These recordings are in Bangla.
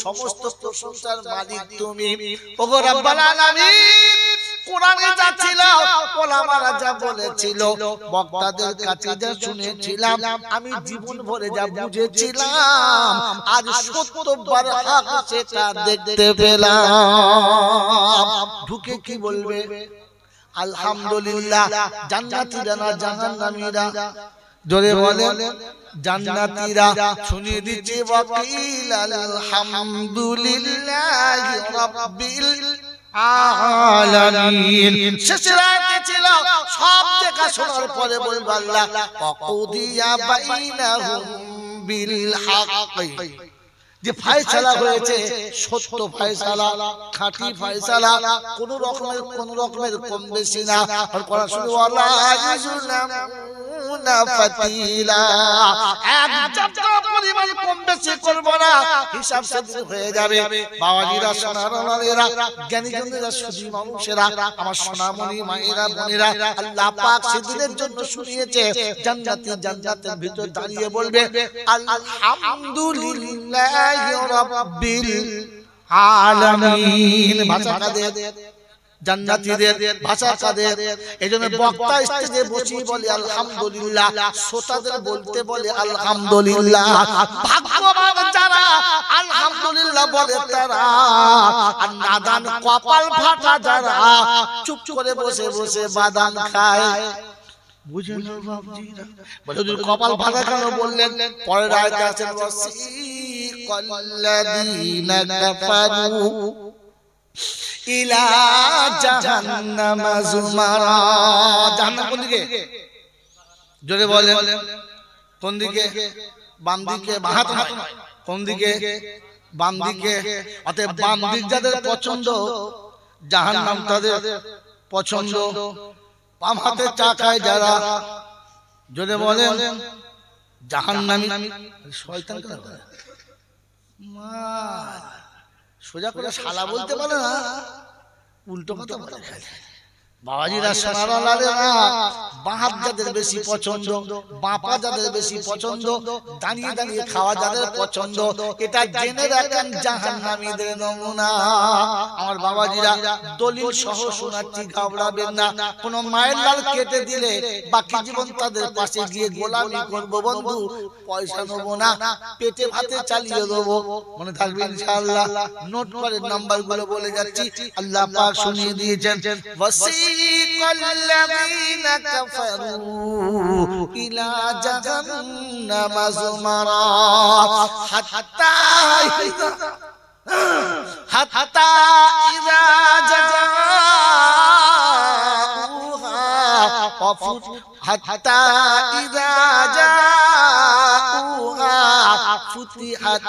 সমস্ত প্রশংসার মালিক তুমি। ওগো রব্বুল আলামিন, কোরআনে যা ছিল, ওলামারা যা বলেছিল, বক্তাদের কাছে যা শুনেছিলাম, আমি জীবন ভরে যা বুঝেছিলাম, আজ 70 বার হক সেটা দেখতে পেলাম। ঢুকে কি বলবে? আলহামদুলিল্লাহ। জান্নাতীরা না জাহান্নামীরা? জোরে বলেন। জান্নাতীরা। শুনিয়ে দিচ্ছি, ওয়াকিল আলহামদুলিল্লাহি রাব্বিল আলামিন। শেষের আয়াতে ছিল, সব দেখা শোনার পরে বলবে আল্লাহ, ওয়াকুদিয়া বাইনাহুম বিল হক, যে ফয়সালা হয়েছে সত্য ফয়সালা, খাঁটি ফয়সালা, কোন রকমের কম বেশি না। আর কোরআন শুনে ওয়ালা ইজুলামুনা ফাতিলা, এক জাতটা পরিমাণ কম বেশি করব না, হিসাব সেদিন হয়ে যাবে। বাবাজিরা, সোনারওয়ালারা, জ্ঞানীজনেরা, সুধী মানুষেরা, আমার সোনামণি মায়েরা, বোনেরা, আল্লাহ পাক সেদিনের জন্য শুনিয়েছে। জান্নাতের ভিতর দাঁড়িয়ে বলবে আলহামদুলিল্লাহ রাব্বিল আলামিন। ভাষা কাদের? জান্নাতীদের। ভাষা কাদের? এজন্য বক্তা স্টেজে বসে বলে আলহামদুলিল্লাহ, শ্রোতাদের বলতে বলে আলহামদুলিল্লাহ। ভাগ্যবান যারা আলহামদুলিল্লাহ বলে তারা, আর নাদান কপাল ফাটা যারা চুপ করে বসে বসে বাদাম খায়। বুঝেন বাবজিরা? বলে কপাল ফাটা কেন বললেন? পরের আয়াতে আছে, ওয়াসিকাল্লাযীনা কাফারু ইলা জাহান্নামা যুমারা। জাহান্নাম কোন দিকে? জোরে বলেন। কোন দিকে? বাম দিকে, বাম হাত নয়। কোন দিকে? বাম দিকে। অতএব বাম দিক যাদের পছন্দ, জাহান্নাম তাদের পছন্দ। বাম হাতে চা খায় যারা, জোরে বলেন, জাহান্নামী। শয়তান কেন বলে? সোজা করে শালা বলতে পারে না, উল্টো কথা বলে। বাবাজিরা, সোনারওয়ালারা, বাঁ হাত যাদের বেশি পছন্দ, বাঁ পা যাদের বেশি পছন্দ, দাঁড়িয়ে দাঁড়িয়ে খাওয়া যাদের পছন্দ, এটা জেনে রাখেন জাহান্নামীদের নমুনা। আমার বাবাজিরা, দলিল সহ শোনাচ্ছি, ঘাবড়াবেন না। কোন মায়ের লাল কেটে দিলে বাকি জীবন তাদের পাশে গিয়ে গোলামি করব বন্ধু, পয়সা নেবো না, পেটে ভাতে চালিয়ে দেবো। মনে থাকবে ইনশাআল্লাহ। নোট করে নাম্বার গুলো বলে যাচ্ছি, আল্লাহ পাক শুনিয়ে দিয়েছেন, ওয়াসিকাল্লাযীনা কাফারু ইলা জাহান্নামা যুমারা হাত্তা ইযা জাউহা হাত্তা ইযা জাউহা ফুতিহাত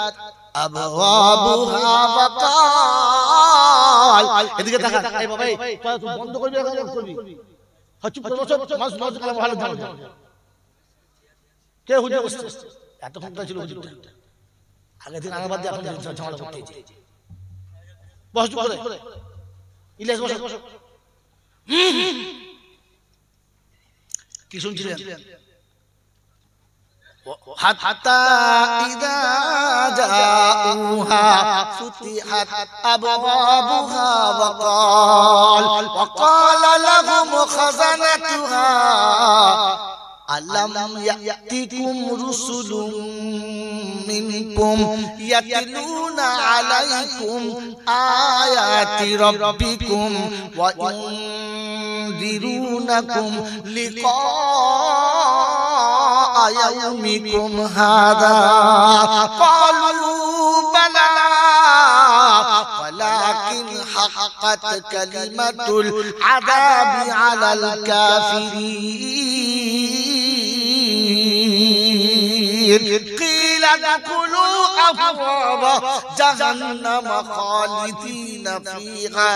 আবওয়াবুহা ওয়াকাল। এদিকে তাকা। এই বাবা, তুই বন্ধ করবি না? করবি? চুপ করে বসো। মাস কালাম ভালো ধান। কে হুজুর বসছে? এতক্ষণ ছিল হুজুরটা। আগে দিন আনাবাদ দিয়ে এখন ঝামেলা করতেছে। বস চুপ করে। ইলিয়াস বসো। কি শুনছিলেন? হাত্তা ইযা জাউহা ফুতিহাত আবওয়াবুহা ওয়াকালা লাহুম খাযানাতুহা আলাম ইয়াতিকুম রুসুলুম মিনকুম ইয়াতলুনা আলাইকুম আয়াতি রাব্বিকুম ওয়া ইনদিরুনাকুম লিকা ইয়াউমিকুম হাযা ক্বালু বালা ওয়ালাকিন হাক্কাত কালিমাতুল আযাবি আলাল কাফিরিন কিলা দাখুলু আবওয়াবা জাহান্নামা খালিদিনা ফিহা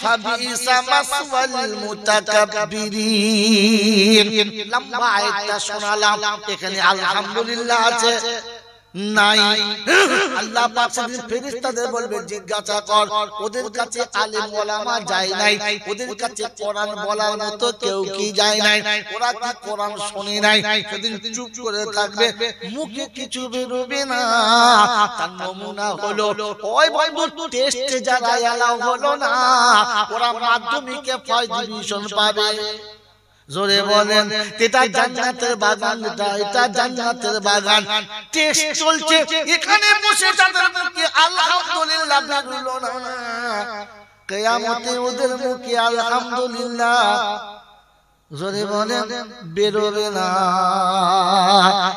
ফাবিসা মাসওয়াল মুতাকাব্বিরিন। লম্বা আয়াতটা শোনালাম, এখানে আলহামদুলিল্লাহ আছে। নাই। আল্লাহ পাক সেদিন ফেরেশতাদের বলবে জিজ্ঞাসা কর, ওদের কাছে আলেম ওলামা যায় নাই, ওদের কাছে কোরআন বলার মতো কেউ কি যায় নাই, ওরা কি কোরআন শুনে নাই? সেদিন চুপ করে থাকবে, মুখে কিছু বেরোবে না। তার নমুনা হলো ওই বন্ধু টেস্টে যারা এলাও হলো না, ওরা মাধ্যমিকে ফার্স্ট ডিভিশন পাবে। জোরে বলেন, এটা জান্নাতের বাগান, এটা জান্নাতের বাগান। টেস্ট চলছে, এখানে বসে তাদের মুখে আলহামদুলিল্লাহ বেরোলো না, কিয়ামতে ওদের মুখে আলহামদুলিল্লাহ জোরে বলেন বেরোবে না।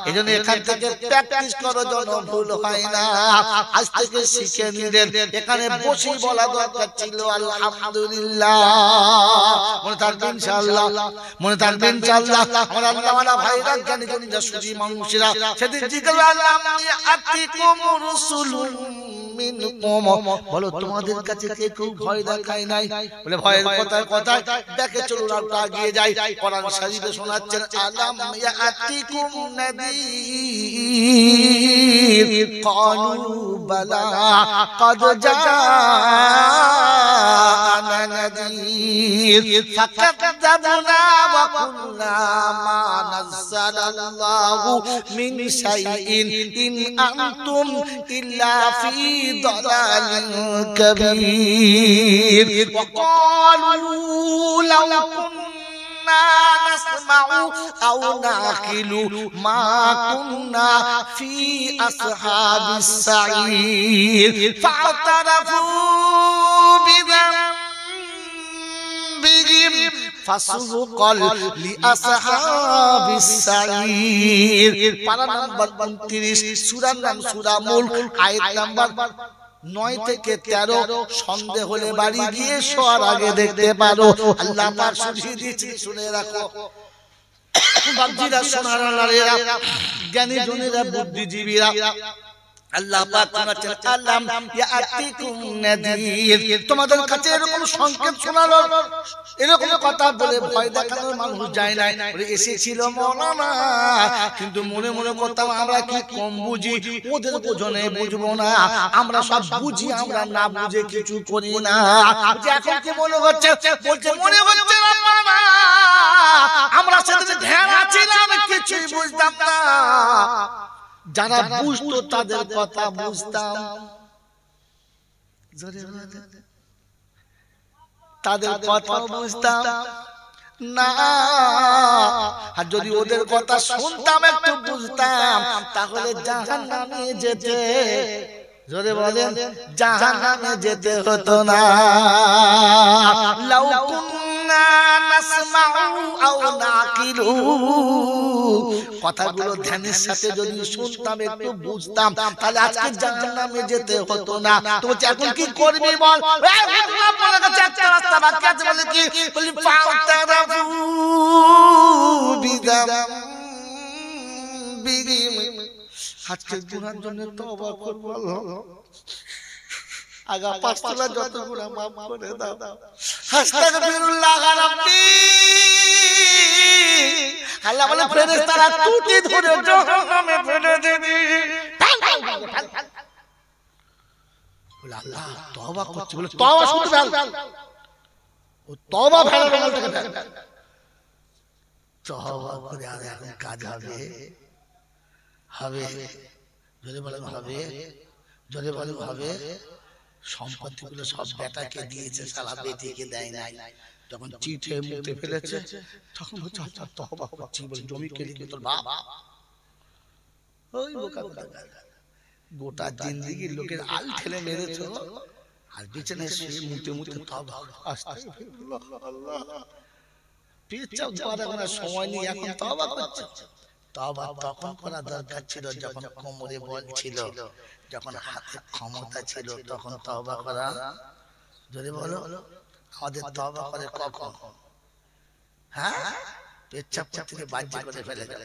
এজন্য এখান থেকে প্র্যাকটিস করো যেন ভুল হয় না। আজ থেকে শিখে নিলেন, এখানে বসে বলা দরকার ছিল আলহামদুলিল্লাহ। মনে থাকবে ইনশাআল্লাহ, মনে থাকবে ইনশাআল্লাহ। আমার আল্লাহওয়ালা ভাইরা জ্ঞানী জ্ঞানী সুজি মানুষেরা সেদিন জিজ্ঞাসা আল্লাহ আতিকুম রাসূলুন মিনকুম, বলো তোমাদের কাছে কে কেউ ভয় দেখায় নাই? বলে ভয়ের কথা দেখে চলুন আমরা এগিয়ে যাই। কোরআন শরীফে শোনাচ্ছেন আলাম ইয়াতিকুম নাযীর ক্বালু বালা ক্বাদ জাআনা নাযীর ফাকাযযাবনা ওয়া কুলনা মা নাযালাল্লাহু মিন শাইইন ইন আনতুম ইল্লা ফি দালালিন কাবীর ওয়া ক্বালু লাউ نسمع أو نعقل ما كنا في أصحاب السعير فاعترفوا بذنبهم فسحقا لأصحاب السعير। পারা নাম্বার 29, সূরার নাম সূরা মুলক, আয়াত নাম্বার 9 থেকে 13। সন্দেহ হলে বাড়ি গিয়ে শোয়ার আগে দেখতে পারো। আল্লাহ পাক শুনিয়ে দিয়েছে, শুনে রাখো বাপজিরা, সোনারারা, জ্ঞানী জনেরা, বুদ্ধিজীবীরা। আল্লাহ পাক বলেছেন আলাম ইয়াতিকুম নাযীর, তোমাদের কাছে এরকম সংকেত শোনালো, এরকম কথা বলে ভয় দেখানোর মানুষ যায় নাই। বলে এসেছিল মাওলানা, কিন্তু মনে মনে করতাম আমরা কি কম বুঝি, ওদের বোঝনে বুঝবো না, আমরা সব বুঝি, আমরা না বুঝে কিছু করি না। এখন কি মনে হচ্ছে? বলছে মনে হচ্ছে মাওলানা আমরা সেদিন ধ্যান ছিলাম, কিছুই বুঝতাম না। যারা বুঝতো তাদের কথা বুঝতাম, তাদের কথা বুঝতাম না। আর যদি ওদের কথা শুনতাম, একটু বুঝতাম, তাহলে জাহান্নামে যেতে, জোরে বলেন, জাহান্নামে যেতে হতো না। লাউ কুন্না নাসমাউ আও নাকিলু, কথাগুলো ধ্যানের সাথে যদি শুনতাম, একটু বুঝতাম, তাহলে আজকে জাহান্নামে যেতে হতো না। তো এখন কি করবি বল? আপনার কাছে একটা রাস্তা বাকি আছে, বলে কি? বলি ফাতারাফু বিযামবিহিম, আজকে গুনার জন্য তওবা করব আল্লাহ, আগা পাঁচতলা যত গুনাহ মাফ করে দাও। আস্তাগফিরুল্লাহ রাব্বি, আল্লাহ বলে ফেরেশতারা টুটি ধরে জাহান্নামে ফেলে দেবে। বলে আল্লাহ তওবা করছি, বলে তওবা শুধু ফেল, ও তওবা ফেলার বলতে ফেল, তওবা করে আর এখন কাজ হবে, হবে, জোরে বলেন হবে, জোরে বলেন হবে। সম্পত্তিগুলো সব বেটাকে দিয়েছে, সারা বেটিকে দেয় নাই। যখন চিঠে মুতে ফেলেছে, তখন বলছে আচ্ছা তওবা করছি, বলে জমি কে দিবে তোর বাপ? ওই বোকা গোটা জিন্দেগি লোকের আল ঠেলে মেরেছো, আর বিছানায় শুয়ে মুতে মুতে তওবা। আস্তাগফিরুল্লাহ, আল্লাহ পেছাও যাওয়ার এখন সময় নেই, এখন তওবা করছো। তওবা তখন করা দরকার ছিল যখন কোমরে বল ছিল, যখন হাতে ক্ষমতা ছিল, তখন তওবা করা। যদি বলো আমাদের তওবা করে কখন? হ্যাঁ, পেচ্ছাপ করতে বাধ্য করে ফেলে গেল।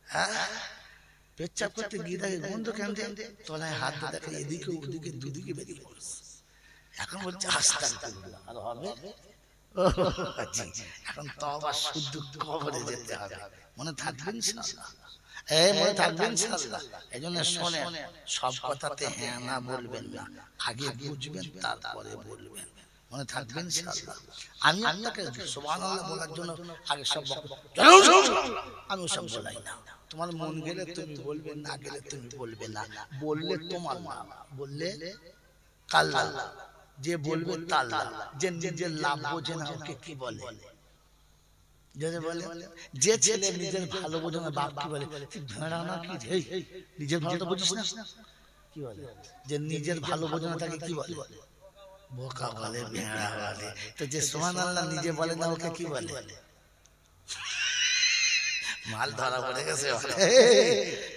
হ্যাঁ, পেচ্ছাপ করতে গিয়ে দেখে গন্ধ কেন দেয়, তলায় হাত দেখে এদিকে ওদিকে দুদিকে বেরিয়ে পড়ছে। এখন বলছে আস্তাগফিরুল্লাহ, আর হবে? এখন তওবা শুদ্ধ কবরে যেতে হবে, মনে থাকবেন ইনশাআল্লাহ। এই মনে থাকবেন ইনশাআল্লাহ। এজন্য শুনে সব কথাতে হ্যাঁ না বলবেন না, আগে বুঝবেন তারপরে বলবেন, মনে থাকবেন ইনশাআল্লাহ। আমি আপনাকে সুবহানাল্লাহ বলার জন্য আগে সব আমি সব বলাই না, তোমার মন গেলে তুমি বলবে, না গেলে তুমি বলবে না, বললে তোমার না, বললে কাল্লা, যে বলবে তাল্লা, যে নিজের লাভ বোঝে না ওকে কি বলে? যে ছেলে নিজের ভালো বোঝে না বাপ কি বলে? ভেড়া না কি রে, নিজের ভালো তো বুঝিস না, কি বলে? যে নিজের ভালো বোঝে না তাকে কি বলে? বোকা বলে, ভেড়া বলে। তো যে সুবহানাল্লাহ নিজে বলে না ওকে কি বলে? মাল ধরা পড়ে গেছে।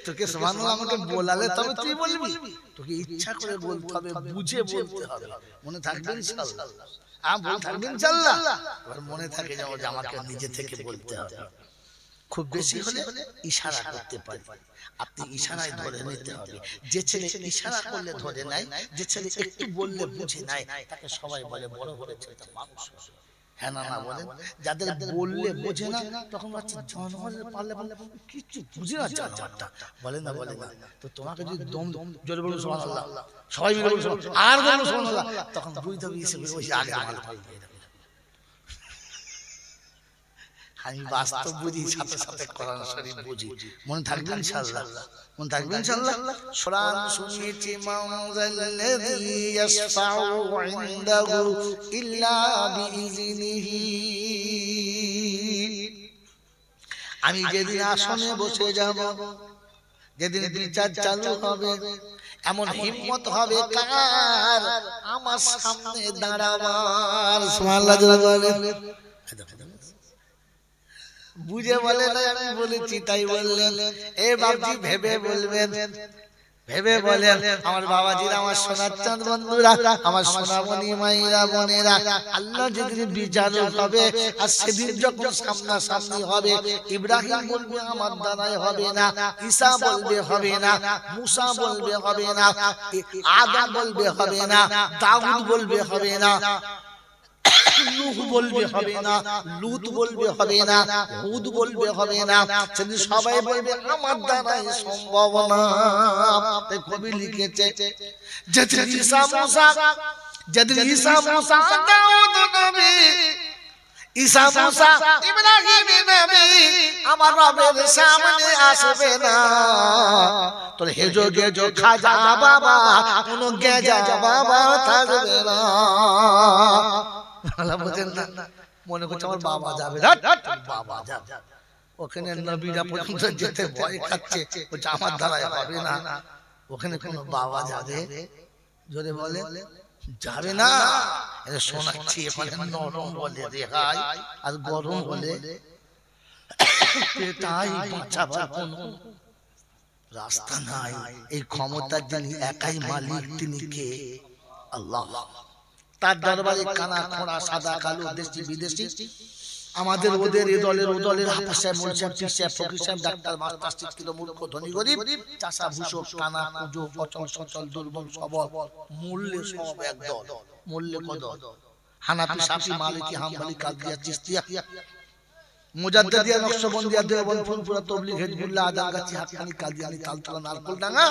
তোকে সুবহানাল্লাহ আমাকে বলালে তবে তুই বলবি, তোকে ইচ্ছা করে বলতে হবে, বুঝে বলতে হবে, মনে থাকবে ইনশাআল্লাহ। মনে থাকে যে আমাকে নিজে থেকে বলতে হবে। খুব বেশি হলে ইশারা করতে পারি, আপনি ইশারায় ধরে নিতে হবে। যে ছেলে ইশারা করলে ধরে নাই, যে ছেলে একটু বললে বুঝে নাই, তাকে সবাই বলে বড় হয়েছে মানুষ। হ্যাঁ না না বলেন। যাদের বললে বোঝে না তখন বাচ্চা জানোয়ারের পাল্লে পাল্লে কিছু বুঝে না, জানোয়ারটা বলে না বলে না। তো তোমাকে যদি দম জোরে বলো সুবহানাল্লাহ, সবাই মিলে বলো আর বলো সুবহানাল্লাহ, তখন বুঝতে হবে ওই আগে আমি বাস্তব বুঝি, সাথে সাথে কোরআন শরীফ বুঝি, মনে থাকবে ইনশাআল্লাহ, মনে থাকবে ইনশাআল্লাহ। কোরআন শুনেছি মাউযাল্লাযী ইয়াশফাউ ইনদাহু ইল্লা বিইজনিহি, আমি যেদিন আসনে বসে যাব, যেদিন বিচার চালু হবে, এমন হিম্মত হবে কার আমার সামনে দাঁড়াবার। সুবহানাল্লাহ বলেন। বুঝে বলে না আমি বলেছি তাই বললেন। এ বাবজি ভেবে বলবেন, ভেবে বলেন। আমার বাবাজিরা, আমার সোনার চাঁদ বন্ধুরা, আমার সোনামণি মায়েরা বোনেরা, আল্লাহ যেদিন বিচারক হবে আর সেদিন যখন সামনাসামনি হবে, ইব্রাহিম বলবে আমার দ্বারাই হবে না, ঈসা বলবে হবে না, মুসা বলবে হবে না, আদম বলবে হবে না, দাউদ বলবে হবে না, নূহ বলবে হবে না, লূত বলবে হবে না, হুদ বলবে হবে না, সেদিন সবাই বলবে আমার দ্বারাই সম্ভব না। তাই কবি লিখেছে, যেদিন ঈসা মুসা, যেদিন ঈসা মুসা দাউদ নবী, ঈসা মুসা ইব্রাহিম নবী আমার রবের সামনে আসবে না, তোর হেজো গেজো খাজা বাবা কোন গেজা বাবা থাকবে না। মনে করছে আমার বাবা যাবে, বাবা যাবে, ওখানে নবীরা পর্যন্ত যেতে ভয় খাচ্ছে, আমার দ্বারাই হবে না, ওখানে কোন বাবা যাবে? জোরে বলে যাবে না। শোনাচ্ছি এখানে নরম বলে রেহাই, আর গরম বলে পেটাই, বাঁচাবার কোন রাস্তা নাই। এই ক্ষমতার যিনি একাই মালিক, তিনি কে? আল্লাহ। তার দরবারে কানা খোঁড়া সাদা কালো দেশি বিদেশি, আমাদের ওদের এ দলের ও দলের হাফেজ সাহেব, মোল্লা সাহেব, পীর সাহেব, ফকির সাহেব, ডাক্তার, মাস্টার, শিক্ষিত, মূর্খ, ধনী, গরিব, চাষা, ভূষক, কানা, কুজো, অচল, সচল, দুর্বল, সবল, মূল্যে সব একদল। মূল্যে কদল, হানাফি, শাফি, মালিকি, হাম্বলি, কাদিয়া, চিশতিয়া, মুজাদ্দিদিয়া, নকশবন্দিয়া, দেওবন্দ, ফুরফুরা, তাবলীগ, হিজবুল্লাহ, আদালগাছি, হাক্কানি, কাদিয়ানি, তালতলা, নারকেলডাঙ্গা,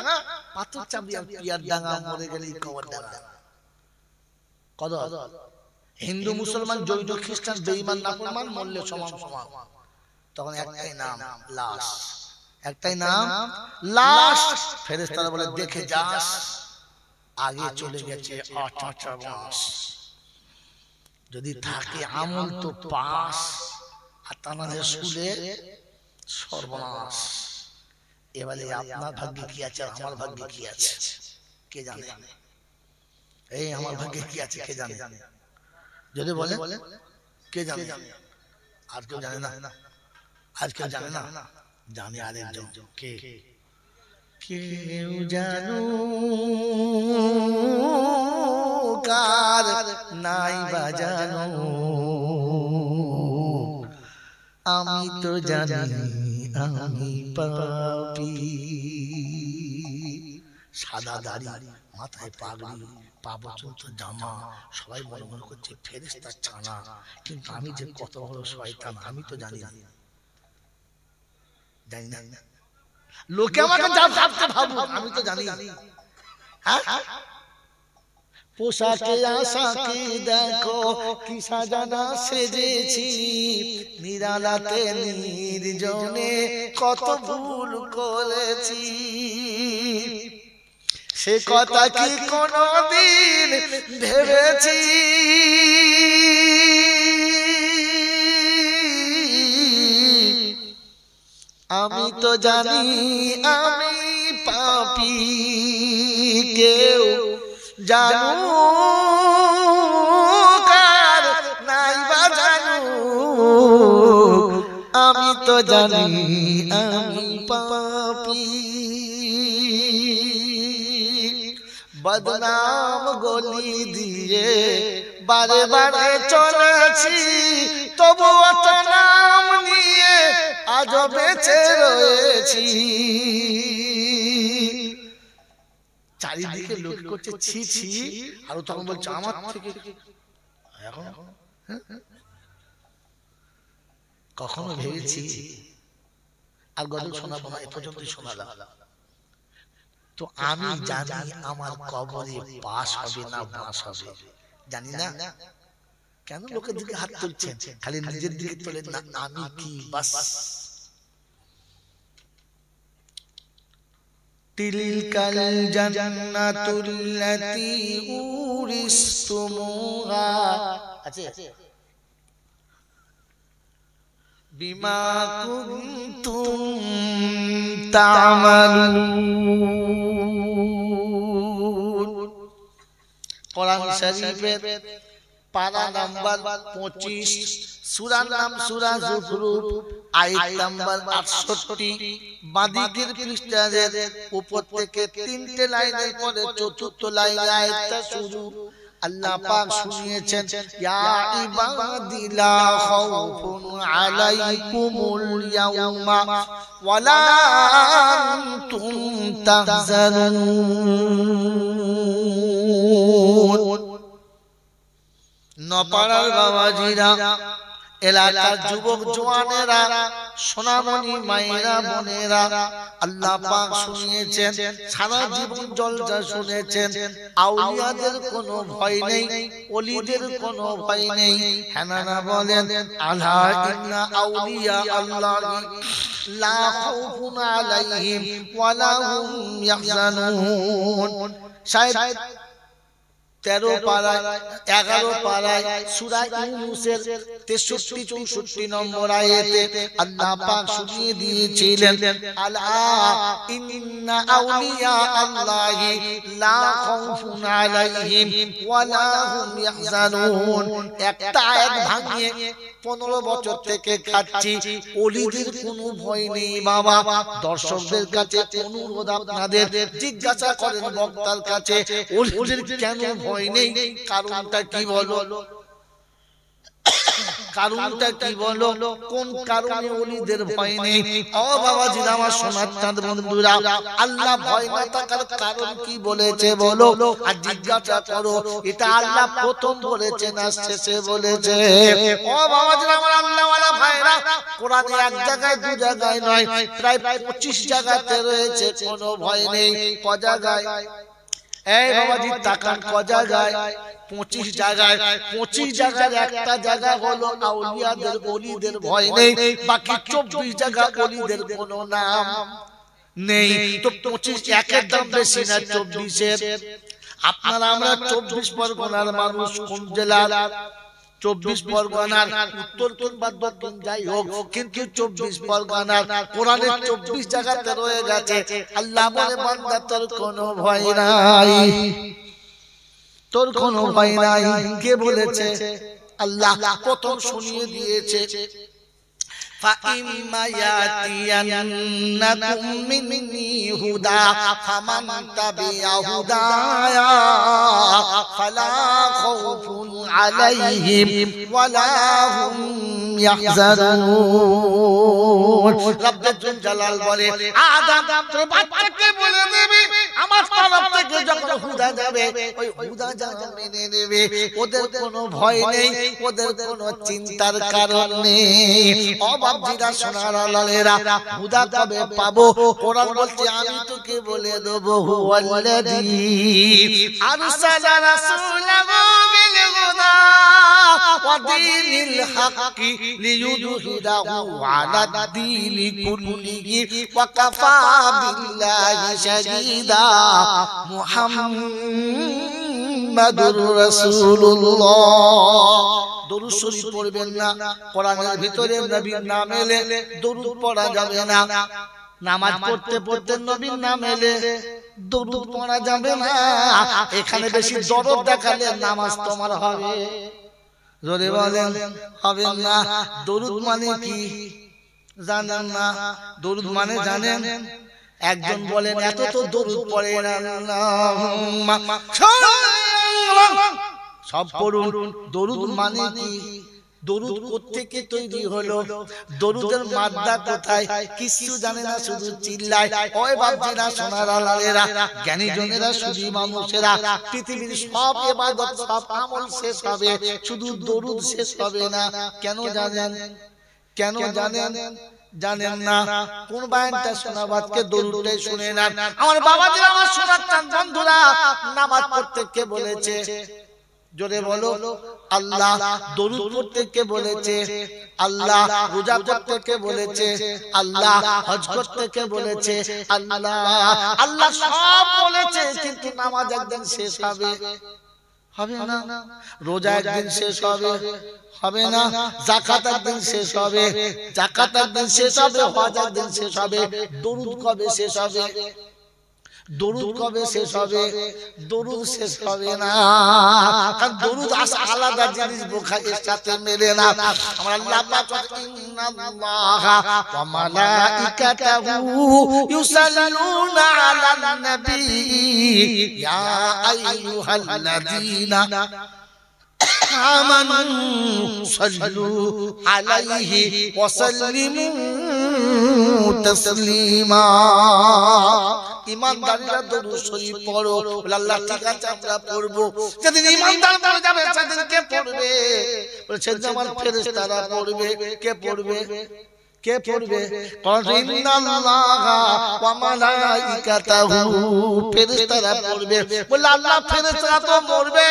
পাথর চাবিয়া, পিয়ার ডাঙ্গা, মরে গেলেই কবর ডাঙ্গা। কদল হিন্দু, মুসলমান, জৈন, খ্রিস্টান, বেঈমান, নাফরমান, মরলে সমান সমান। তখন একটাই নাম, লাশ। একটাই নাম, লাশ। ফেরেশতারা বলে দেখে যাস, আগে চলে গেছে ৮ মাস, যদি থাকে আমল তো পাস, আর তানাদের শুলে সর্বনাশ। এবারে আপনার ভাগ্যে কি আছে আর আমার ভাগ্যে কি আছে কে জানে? এই আমার ভাগ্যে কি আছে কে জানে? যদি বলে কে জানে? আর কেউ জানে না, আজ কেউ জানে না, জানে আরেকজন। কে? কেউ জানো কার নাই বাজানো, আমি তো জানি আমি পাপী। সাদা দাড়ি, মাথায় পাগড়ি, পা পর্যন্ত জামা, সবাই মনে মনে করছে ফেরেশতার ছানা, কিন্তু আমি যে কত বড় শয়তান আমি তো জানি না, জানি না। লোকে আমাকে যা ভাবতে ভাবুক, আমি তো জানি। হ্যাঁ, পোশাকে আশাকে দেখো কি সাজানা সেজেছি, নিরালাতে নির্জনে কত ভুল করেছি, সে কথা কি কোনদিন ভেবেছি? আমি তো জানি আমি পাপী, কেউ জানুক আর নাই বা জানুক, আমি তো জানি আমি পাপী। বদনাম গলি দিয়ে বারে বারে চলেছি, তবুও তো নাম নিয়ে আজও বেঁচে রয়েছি। চারিদিকে লোক করছে ছি ছি, আর তখন বলছে আমার থেকে এখন কখনো ভেবেছি। আর গজল শোনাবো না, এ পর্যন্ত শোনালাম। তো আমি জানি আমার কবরে বাস হবে না বাস হবে, জানি না। কেন লোকের দিকে হাত তুলছেন, খালি নিজের দিকে তোলেন না? আমি কি বাস। তিলকাল জান্নাতুল্লাতী উরিসতুমুহা, আছে বিমা কুনতুম তা'মালুন। কোরআন শরীফের পারা নাম্বার 25, সূরার নাম সূরা যুখরুফ, আয়াত নাম্বার 68। বাদিকের পৃষ্ঠার উপর থেকে 3টে লাইনের পরে 4th লাইনে আয়াতটা শুরু। আল্লাহ পাক শুনিয়েছেন, ইয়া ইবাদি লা খাউফুন আলাইকুমুল ইয়াওমা ওয়ালা আনতুম তাহজানুন। নপাড়ার বাবাজিরা, এলাকার যুবক জওয়ানেরা, সোনামণি মায়েরা, বোনেরা, আল্লাহ পাক শুনিয়েছেন, সারা জীবন জলসা শুনেছেন। আউলিয়াদের কোনো ভয় নেই, ওলিদের কোনো ভয় নেই। হানানা বলেন, আলা ইন্না আউলিয়া আল্লাহি লা খাউফুন আলাইহিম ওয়ালা হুম ইয়াহজানুন। শায়দ 13 পারায় 11 পারায় সূরা ইউনূসের 63-64 নম্বর আয়াতে আল্লাহ পাক শুনিয়ে দিয়েছিলেন, আলা ইন্না আউলিয়া আল্লাহি লা খাউফুন আলাইহিম ওয়ালা হুম ইয়াহজানুন। একটা আয়াত ভাঙিয়ে 15 বছর থেকে খাচ্ছি, ওলিদের কোনো ভয় নেই বাবা। দর্শকদের কাছে অনুরোধ, আপনাদের জিজ্ঞাসা করেন বক্তার কাছে, ওলিদের কেন ভয় নেই? কারণটা কি বলো? কারণটা কি বলো? কোন কারণে ওলিদের ভয় নেই? ও বাবাজি, আমার সোনার চাঁদ বন্ধুরা, আল্লাহ ভয় না থাকার কারণ কি বলেছে বলো? আর জিজ্ঞাসা করো, এটা আল্লাহ প্রথম বলেছে না শেষে বলেছে? ও বাবাজি, আমার আল্লাহওয়ালা ভাইরা, কোরআনে এক জায়গায় দু জায়গায় নয়, প্রায় 25 জায়গাতে রয়েছে কোনো ভয় নেই। ক জায়গায়? এই বাবাজি তাকান, ক জায়গায়? 25 জায়গায়। 25 জায়গার একটা জায়গা হলো আউলিয়াদের ওলিদের ভয় নেই, বাকি 24 জায়গা ওলিদের কোনো নাম নেই। তো 25 একের দাম বেশি না 24 এর? আপনারা আমরা 24 পরগনার মানুষ, কোন জেলার? 24 পরগনার, উত্তর কিংবা দক্ষিণ যাই হোক, কিন্তু 24 পরগনার কোরআনের 24 জায়গাতে রয়ে গেছে। আল্লাহ বলে, বান্দা তোর কোনো ভয় নাই, তোর কোনো ভয় নাই। কে বলেছে? আল্লাহ প্রথম শুনিয়ে দিয়েছে, فَإِمَّا يَأْتِيَنَّكُم مِّنِّي هُدًى فَمَن تَبِعَ هُدَايَا فَلَا خَوْفٌ عَلَيْهِمْ وَلَا هُمْ يَحْزَنُونَ। রব্বুল জালাল বলে, আদম তোর বাচ্চাকে বলে দিবি আমার তরফ থেকে যখন হুদা যাবে, ওই হুদা যারা মেনে নেবে ওদের কোনো ভয় নেই, ওদের কোনো চিন্তার কারণ নেই। ও বাপজিরা সোনার লালেরা, হুদা কবে পাবো? কোরআন বলছে আমি তোকে বলে দেবো, হুয়াল্লাযী আরসালা রাসূলাহু বিল হুদা ওয়া দীনিল হাক্কি লিইয়ুযহিরাহু আলাদ দীনি কুল্লিহি ওয়া কাফা বিল্লাহি শাহীদা। মুহাম্মাদুর রাসূলুল্লাহ। দরুদ শরীফ পড়বেন না, কোরআনের ভিতরে নবীর নাম এলে দরুদ পড়া যাবে না। নামাজ পড়তে পড়তে নবীর নাম এলে দরুদ পড়া যাবে না। এখানে বেশি দরদ দেখালে নামাজ তোমার হবে, জোরে বলেন হবে না। দরুদ মানে কি জানেন না? দরুদ মানে জানেন? একজন বলেন এত তো দরুদ পড়ে না, সব পড়ুন। দরুদ মানে কি? দরুদ কোত্থেকে তৈরি হলো? দরুদের মাদ্দা কোথায়? কিছু জানে না, শুধু চিল্লায়। ওই বাপজিরা সোনার লালেরা, জ্ঞানী জনেরা, শুধু মানুষেরা, পৃথিবীর সব ইবাদত সব আমল শেষ হবে, শুধু দরুদ শেষ হবে না। কেন জানেন? কেন জানেন? জানেন না? কোন বায়ানটা শোনাবাদকে দরুদটাই শুনে না। আমার বাবাজিরা, আমার সোনার চাঁদ বন্ধুরা, নামাজ পড়তে কে বলেছে? জোরে বলো আল্লাহ। দরুদ পড়তে কে বলেছে? আল্লাহ। রোজা করতে কে বলেছে? আল্লাহ। হজ করতে কে বলেছে? আল্লাহ। আল্লাহ সব বলেছে, কিন্তু নামাজ একদিন শেষ হবে, হবে না? রোজা একদিন শেষ হবে, হবে না? যাকাত একদিন শেষ হবে, যাকাত একদিন শেষ হবে, হজ একদিন শেষ হবে। দরুদ কবে শেষ হবে? দরুদ কবে শেষ হবে? দরুদ শেষ হবে না, কারণ দরুদ আলাদা জিনিস, বুখারীর সাথে মেলে না। আমার আল্লাহ পাক ইন্নাল্লাহা ওয়া মালাইকাতাহু ইউসাল্লুনা আলান নবী ইয়া আইয়ুহাল্লাযীনা আমানু সাল্লু আলাইহি ওয়া সাল্লিমু তাসলিমা। ঈমানদাররা দরুদ শরীফ পড়ো। আল্লাহ ঠিক আছে আমরা পড়বো। যেদিন ঈমানদার পড়ে যাবে সেদিন কে পড়বে? বলেছেন আমার ফেরেশতারা পড়বে। কে পড়বে? কে পড়বে? ইন্নাল্লাহা ওয়া মালাইকাতাহু, ফেরেশতারা পড়বে। বলে আল্লাহ ফেরেশতারা তো মরবে।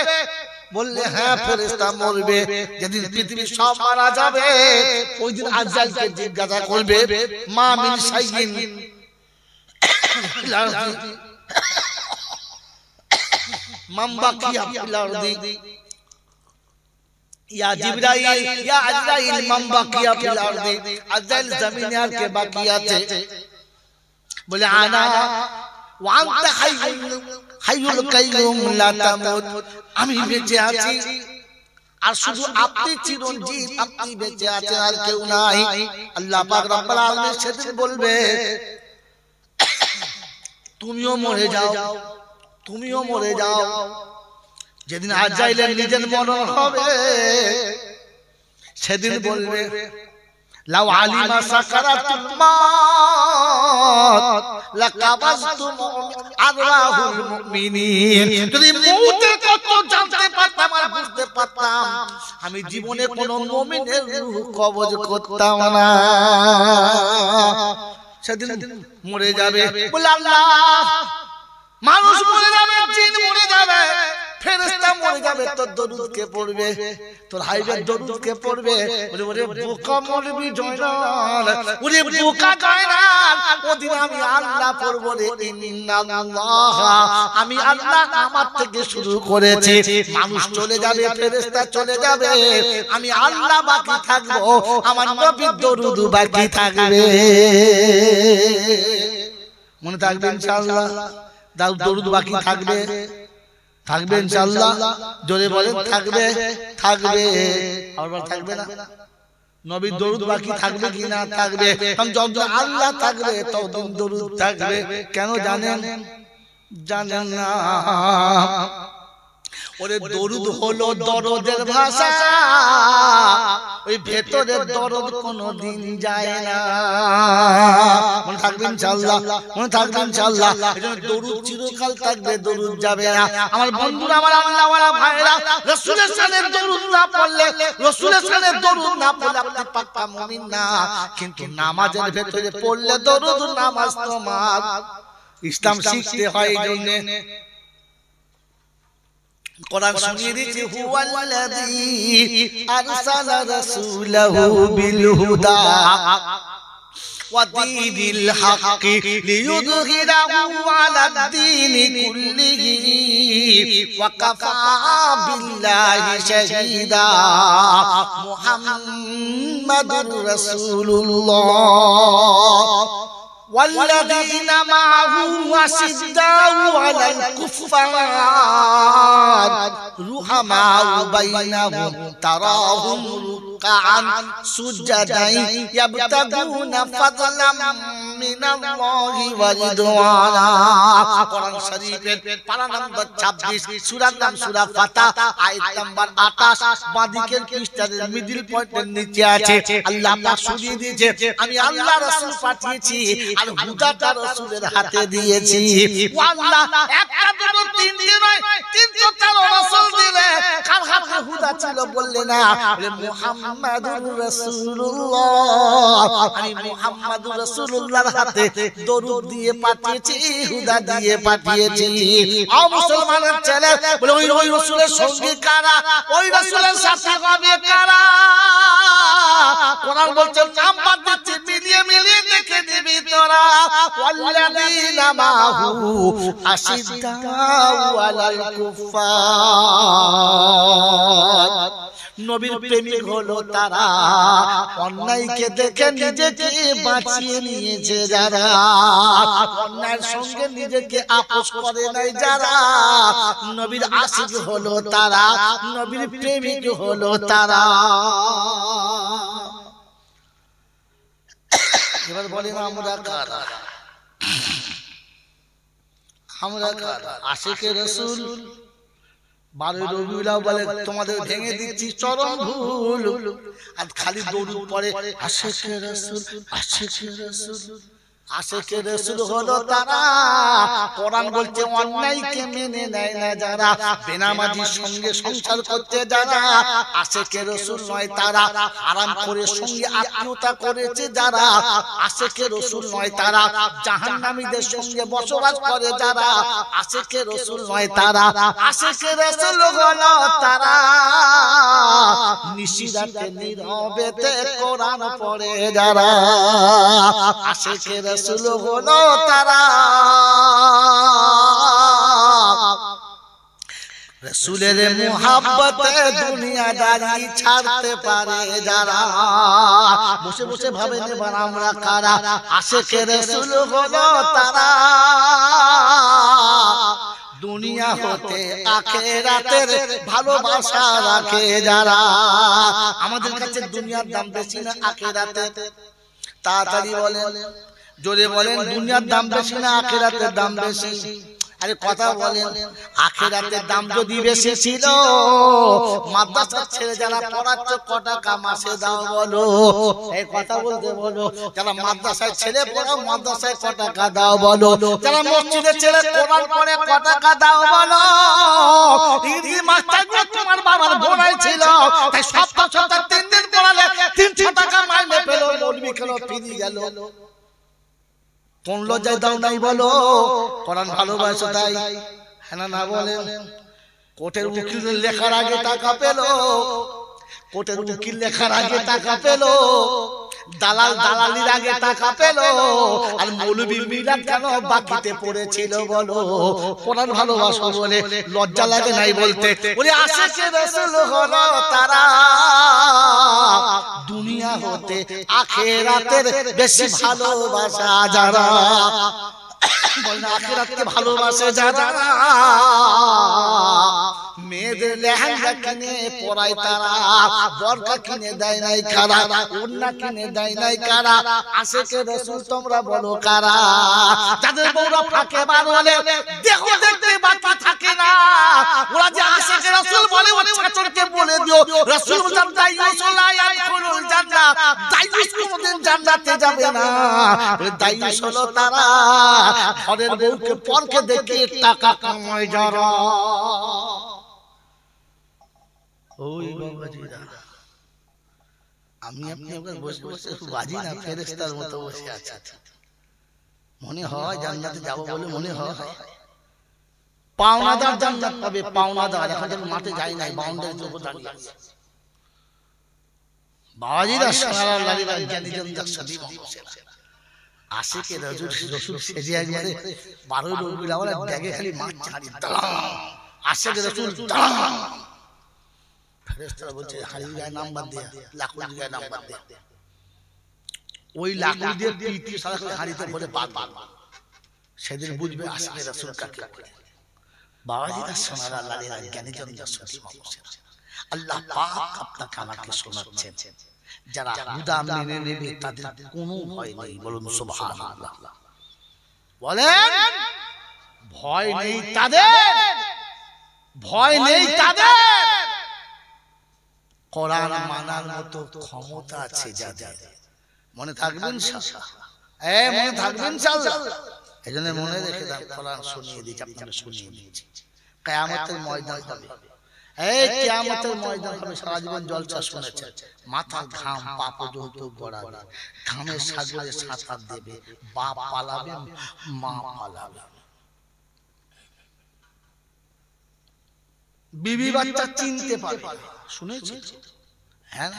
বললে হ্যাঁ ফেরেশতা মরবে। যেদিন পৃথিবীর সব মারা যাবে ওই দিন আজরাইলকে জিজ্ঞাসা করবে, মা মিন শাইইন মান বাকিয়া ফিল আরদি ইয়া জিবরাইল ইয়া আজরাইল মান বাকিয়া ফিল আরদি। আজরাইল জমিনে আর কে বাকি আছে? বলে আনা ওয়া আনতা হাইয়ুল কাইয়ুম লা তামুত, আমি বেঁচে আছি আর শুধু আপনি চিরঞ্জীব, আপনি বেঁচে আছেন, আর কেউ নাই। আল্লাহ পাক রব্বুল আলামিন সেদিন বলবে তুমিও মরে যাও, তুমিও মরে যাও। যেদিন আজরাইলের নিজের মরণ হবে সেদিন বলবে লাউ আলিমা সাকারাতুল মাউত লাকাবাসতুম আরওয়াহুল মুমিনিন। যদি মউতের কত জানতে পারতাম আর বুঝতে পারতাম, আমি জীবনে কোন মুমিনের রূহ কবজ করতাম না। সেদিন মরে যাবে। বলে আল্লাহ, মানুষ মরে যাবে, জিন মরে যাবে, ফেরেশতা মরে যাবে, তোর দরুদ কে পড়বে? তোর হাইবের দরুদ কে পড়বে? বলে ওরে বোকা মরবি জয়নাল, ওরে বোকা জয়নাল, ওদিন আমি আল্লাহ পড়ব রে। ইন্নাল্লাহা, আমি আল্লাহ আমার থেকে শুরু করেছি। মানুষ চলে যাবে, ফেরেশতা চলে যাবে, আমি আল্লাহ বাকি থাকবো, আমার নবীর দরুদ বাকি থাকবে। মনে থাকবে ইনশাআল্লাহ? দরুদ বাকি থাকবে, থাকবে ইনশাআল্লাহ। জোরে বলেন থাকবে, থাকবে। আর থাকবে না? নবীর দরুদ বাকি থাকবে কি না? থাকবে। কারণ যতদিন আল্লাহ থাকবে ততদিন দরুদ থাকবে। কেন জানেন? জানেন না? ওরে দরুদ হলো দরদের ভাষা, ওই ভেতরের দরদ কোনোদিন যায় না। মনে থাকবে ইনশাআল্লাহ, মনে থাকবে ইনশাআল্লাহ। এজন্য দরুদ চিরকাল থাকবে, দরুদ যাবে না। আমার বন্ধুরা, আমার আল্লাহওয়ালা ভাইরা, রাসূলের শানে দরুদ না পড়লে, রাসূলের শানে দরুদ না পড়লে আপনি পাক্কা মুমিন না। কিন্তু নামাজের ভেতরে পড়লে দরুদ, নামাজ তোমার। ইসলাম শিখতে হয় এই জন্য কোরআন শুনিয়ে দিয়েছে, হুয়াল্লাযী আরসালা রাসূলাহু বিল হুদা ওয়া দীনিল হাক্কি লিইয়ুযহিরাহু আলাদ-দীনি কুল্লিহি ওয়া কাফা বিল্লাহি শাহীদা। মুহাম্মাদুর রাসূলুল্লাহ والذين معه أشداء على الكفار رحماء بينهم تراهم ركعا سجدا يبتغون فضلا من الله ورضوانا। কোরআন শরীফের পারা নম্বর 26, সূরার নাম সূরা ফাতিহা, আয়াত নাম্বার 28, বাদিকের পৃষ্ঠার মিডল পয়েন্টের নিচে আছে। আল্লাহ পাক শুনিয়ে দিয়েছে, আমি আল্লাহ রাসূল পাঠিয়েছি আর হুদাটা রাসূলের হাতে দিয়েছি। ও আল্লাহ একটা দুটো তিনটে নয়, 313 রাসূল দিলে। কার হাতে হুদা ছিল বললে না, বলে মুহাম্মাদুর রাসূলুল্লাহ। আমি মুহাম্মাদুর রাসূলুল্লাহর হাতে দরুদ দিয়ে পাঠিয়েছি, হুদা দিয়ে পাঠিয়েছি। ও মুসলমানের ছেলে, বলে ওই রাসূলের সঙ্গী কারা, ওই রাসূলের সাথী হবে কারা? কোরআন বলছে নাম্বার দিচ্ছে, মিলিয়ে মিলিয়ে দেখে দিবি তোরা। ওয়াল্লাযীনা মাহু আশিদ্দাউ আলাল কুফফার। নবীর প্রেমিক হলো তারা, অন্যায়কে দেখে নিজেকে বাঁচিয়ে নিয়েছে যারা, অন্যায়ের সঙ্গে নিজেকে আপোষ করে নাই যারা, নবীর আশিক হলো তারা, নবীর প্রেমিক হলো তারা। এবার বলেন আমরা কারা? আমরা কারা? আশিকে রাসূল। 12 রবিউল আউয়ালে তোমাদের ভেঙে দিচ্ছি চরম ভুল। আর খালি দরুদ পড়ে আশিকে রাসূল, আশিকে রাসূল। আশিকে রাসূল হলো তারা, কোরআন বলছে অন্যায়কে মেনে নেয় না যারা, বেনামাজির সঙ্গে সংসার করতে যারা, আশিকে রাসূল নয় তারা। হারাম করে সঙ্গে আত্মীয়তা করেছে যারা, আশিকে রাসূল নয় তারা। জাহান্নামীদের সঙ্গে বসবাস করে যারা, আশিকে রাসূল নয় তারা। আশিকে রাসূল হলো তারা, নিশিরাতে নীরবেতে কোরআন পড়ে যারা, আশিকে রাসূল হলো তারা। রাসূলের মুহাব্বতে দুনিয়াদারি ছাড়তে পারে যারা। বসে বসে ভাবে নেবার আমরা কারা? আশিকে রাসূল হলো তারা, দুনিয়া হতে আখিরাতের ভালোবাসা রাখে যারা। আমাদের কাছে দুনিয়ার দাম বেশি না আখিরাতের? তাড়াতাড়ি বলেন, জোরে বলেন, দুনিয়ার দাম বেশি না আখিরাতের দাম বেশি? আরে কথা বলেন, আখিরাতের দাম যদি বেশি ছিল, মাদ্রাসার ছেলে যারা পড়াচ্ছ ক টাকা মাসে দাও বলো? এই কথা বলতে বলো। যারা মাদ্রাসায় ছেলে পড়াও, মাদ্রাসায় ক টাকা দাও বলো? যারা মসজিদে ছেলে কোরআন পড়ে ক টাকা দাও বলো? এই মাস্টারগুলো তোমার বাবার বোনাই ছিল, তাই সপ্তাহ 3 দিন পড়ালে 300 টাকা মাইনে পেল, মৌলবি কেন ফিরে গেল? কোন লজ্জায় দাও নাই বলো? কোরআন ভালোবাসো তাই, হ্যাঁ না বলেন? কোর্টের উকিল লেখার আগে টাকা পেল, কোর্টের উকিল লেখার আগে টাকা পেল, দালাল দালালির আগে টাকা পেল, আর মৌলবী মিলাদ কেন বাকিতে পড়েছিল বলো? কোরআন ভালোবাসো বলে লজ্জা লাগে নাই বলতে? বলে আশিকে রাসূল হলো তারা, দুনিয়া হতে আখিরাতের বেশি ভালোবাসা যারা। বলে আখিরাতকে ভালোবাসে যারা, মেয়েদের লেহেঙ্গা কিনে পরায় তারা, বরকা কিনে দেয় নাই কারা, ওড়না কিনে দেয় নাই কারা? আশিকে রাসূল তোমরা বলো কারা? যাদের বউরা ফাঁকে বার হলে দেহ দেখতে বাকি থাকে না, ওরা যে আশিকে রাসূল বলে, ও ছাত্রকে বলে দিও রাসূল জানতাই রাসূল আয়াত জান্নাতে যাবে না। দায়ুস হলো তারা ঘরের বউকে পরকে দেখে টাকা কামায় যারা। ওই বাবাজিরা, আমি আপনি বসে বসে বাজি না, ফেরেশতার মতো বসে আছে। মনে হয় জান্নাতে যাব বলে মনে হয়। পাওনাদার জান্নাত পাবে, পাওনাদার। এখন যখন মাঠে যাই নাই, বাউন্ডারির উপর দাঁড়িয়ে আছে বাবাজিরা, সোনার লালিরা, জ্ঞানী জনজাত সাথী আশিকে রসুল সেজে একবারে 12 রবিউল আউয়াল দেখে খালি মাছ ছাড়ি আশিকে রসুল। ফেরেশতারা বলছে হাড়ির গায়ে নাম্বার দে, লাকুড়ির গায়ে নাম্বার দে। ওই লাকুড়ি দিয়ে পিটি সারা করে হাড়িতে ভরে বাদ বাদ, সেদিন বুঝবে আশিকে রসুল কাকে বলে। বাবাজিরা, সোনার লালিরা, জ্ঞানী জনজাত সাথী আল্লাহ পাক আপনাকে আমাকে শোনাচ্ছেন, যারা হুদা মেনে নেবে তাদের কোনো ভয় নেই। বলুন সুবহানাল্লাহ। বলেন ভয় নেই তাদের, ভয় নেই তাদের। কোরআন মানার মতো ক্ষমতা আছে যাদের। মনে থাকবেন ইনশাআল্লাহ, মনে থাকবেন ইনশাআল্লাহ। এজন্য মনে রেখে দাও, কোরআন শুনিয়ে দিচ্ছি, আপনাকে শুনিয়ে দিচ্ছি। কিয়ামতের ময়দান হবে, কিয়ামতের ময়দান হবে। সারা জীবন জলসা শুনেছেন, মাথার ঘাম পা পর্যন্ত গড়াবে, ঘামের সাগরে সাঁতার দেবে, বাপ পালাবে, মা পালাবে, বিবি বাচ্চা চিনতে পারবে। শুনেছেন? হ্যাঁ,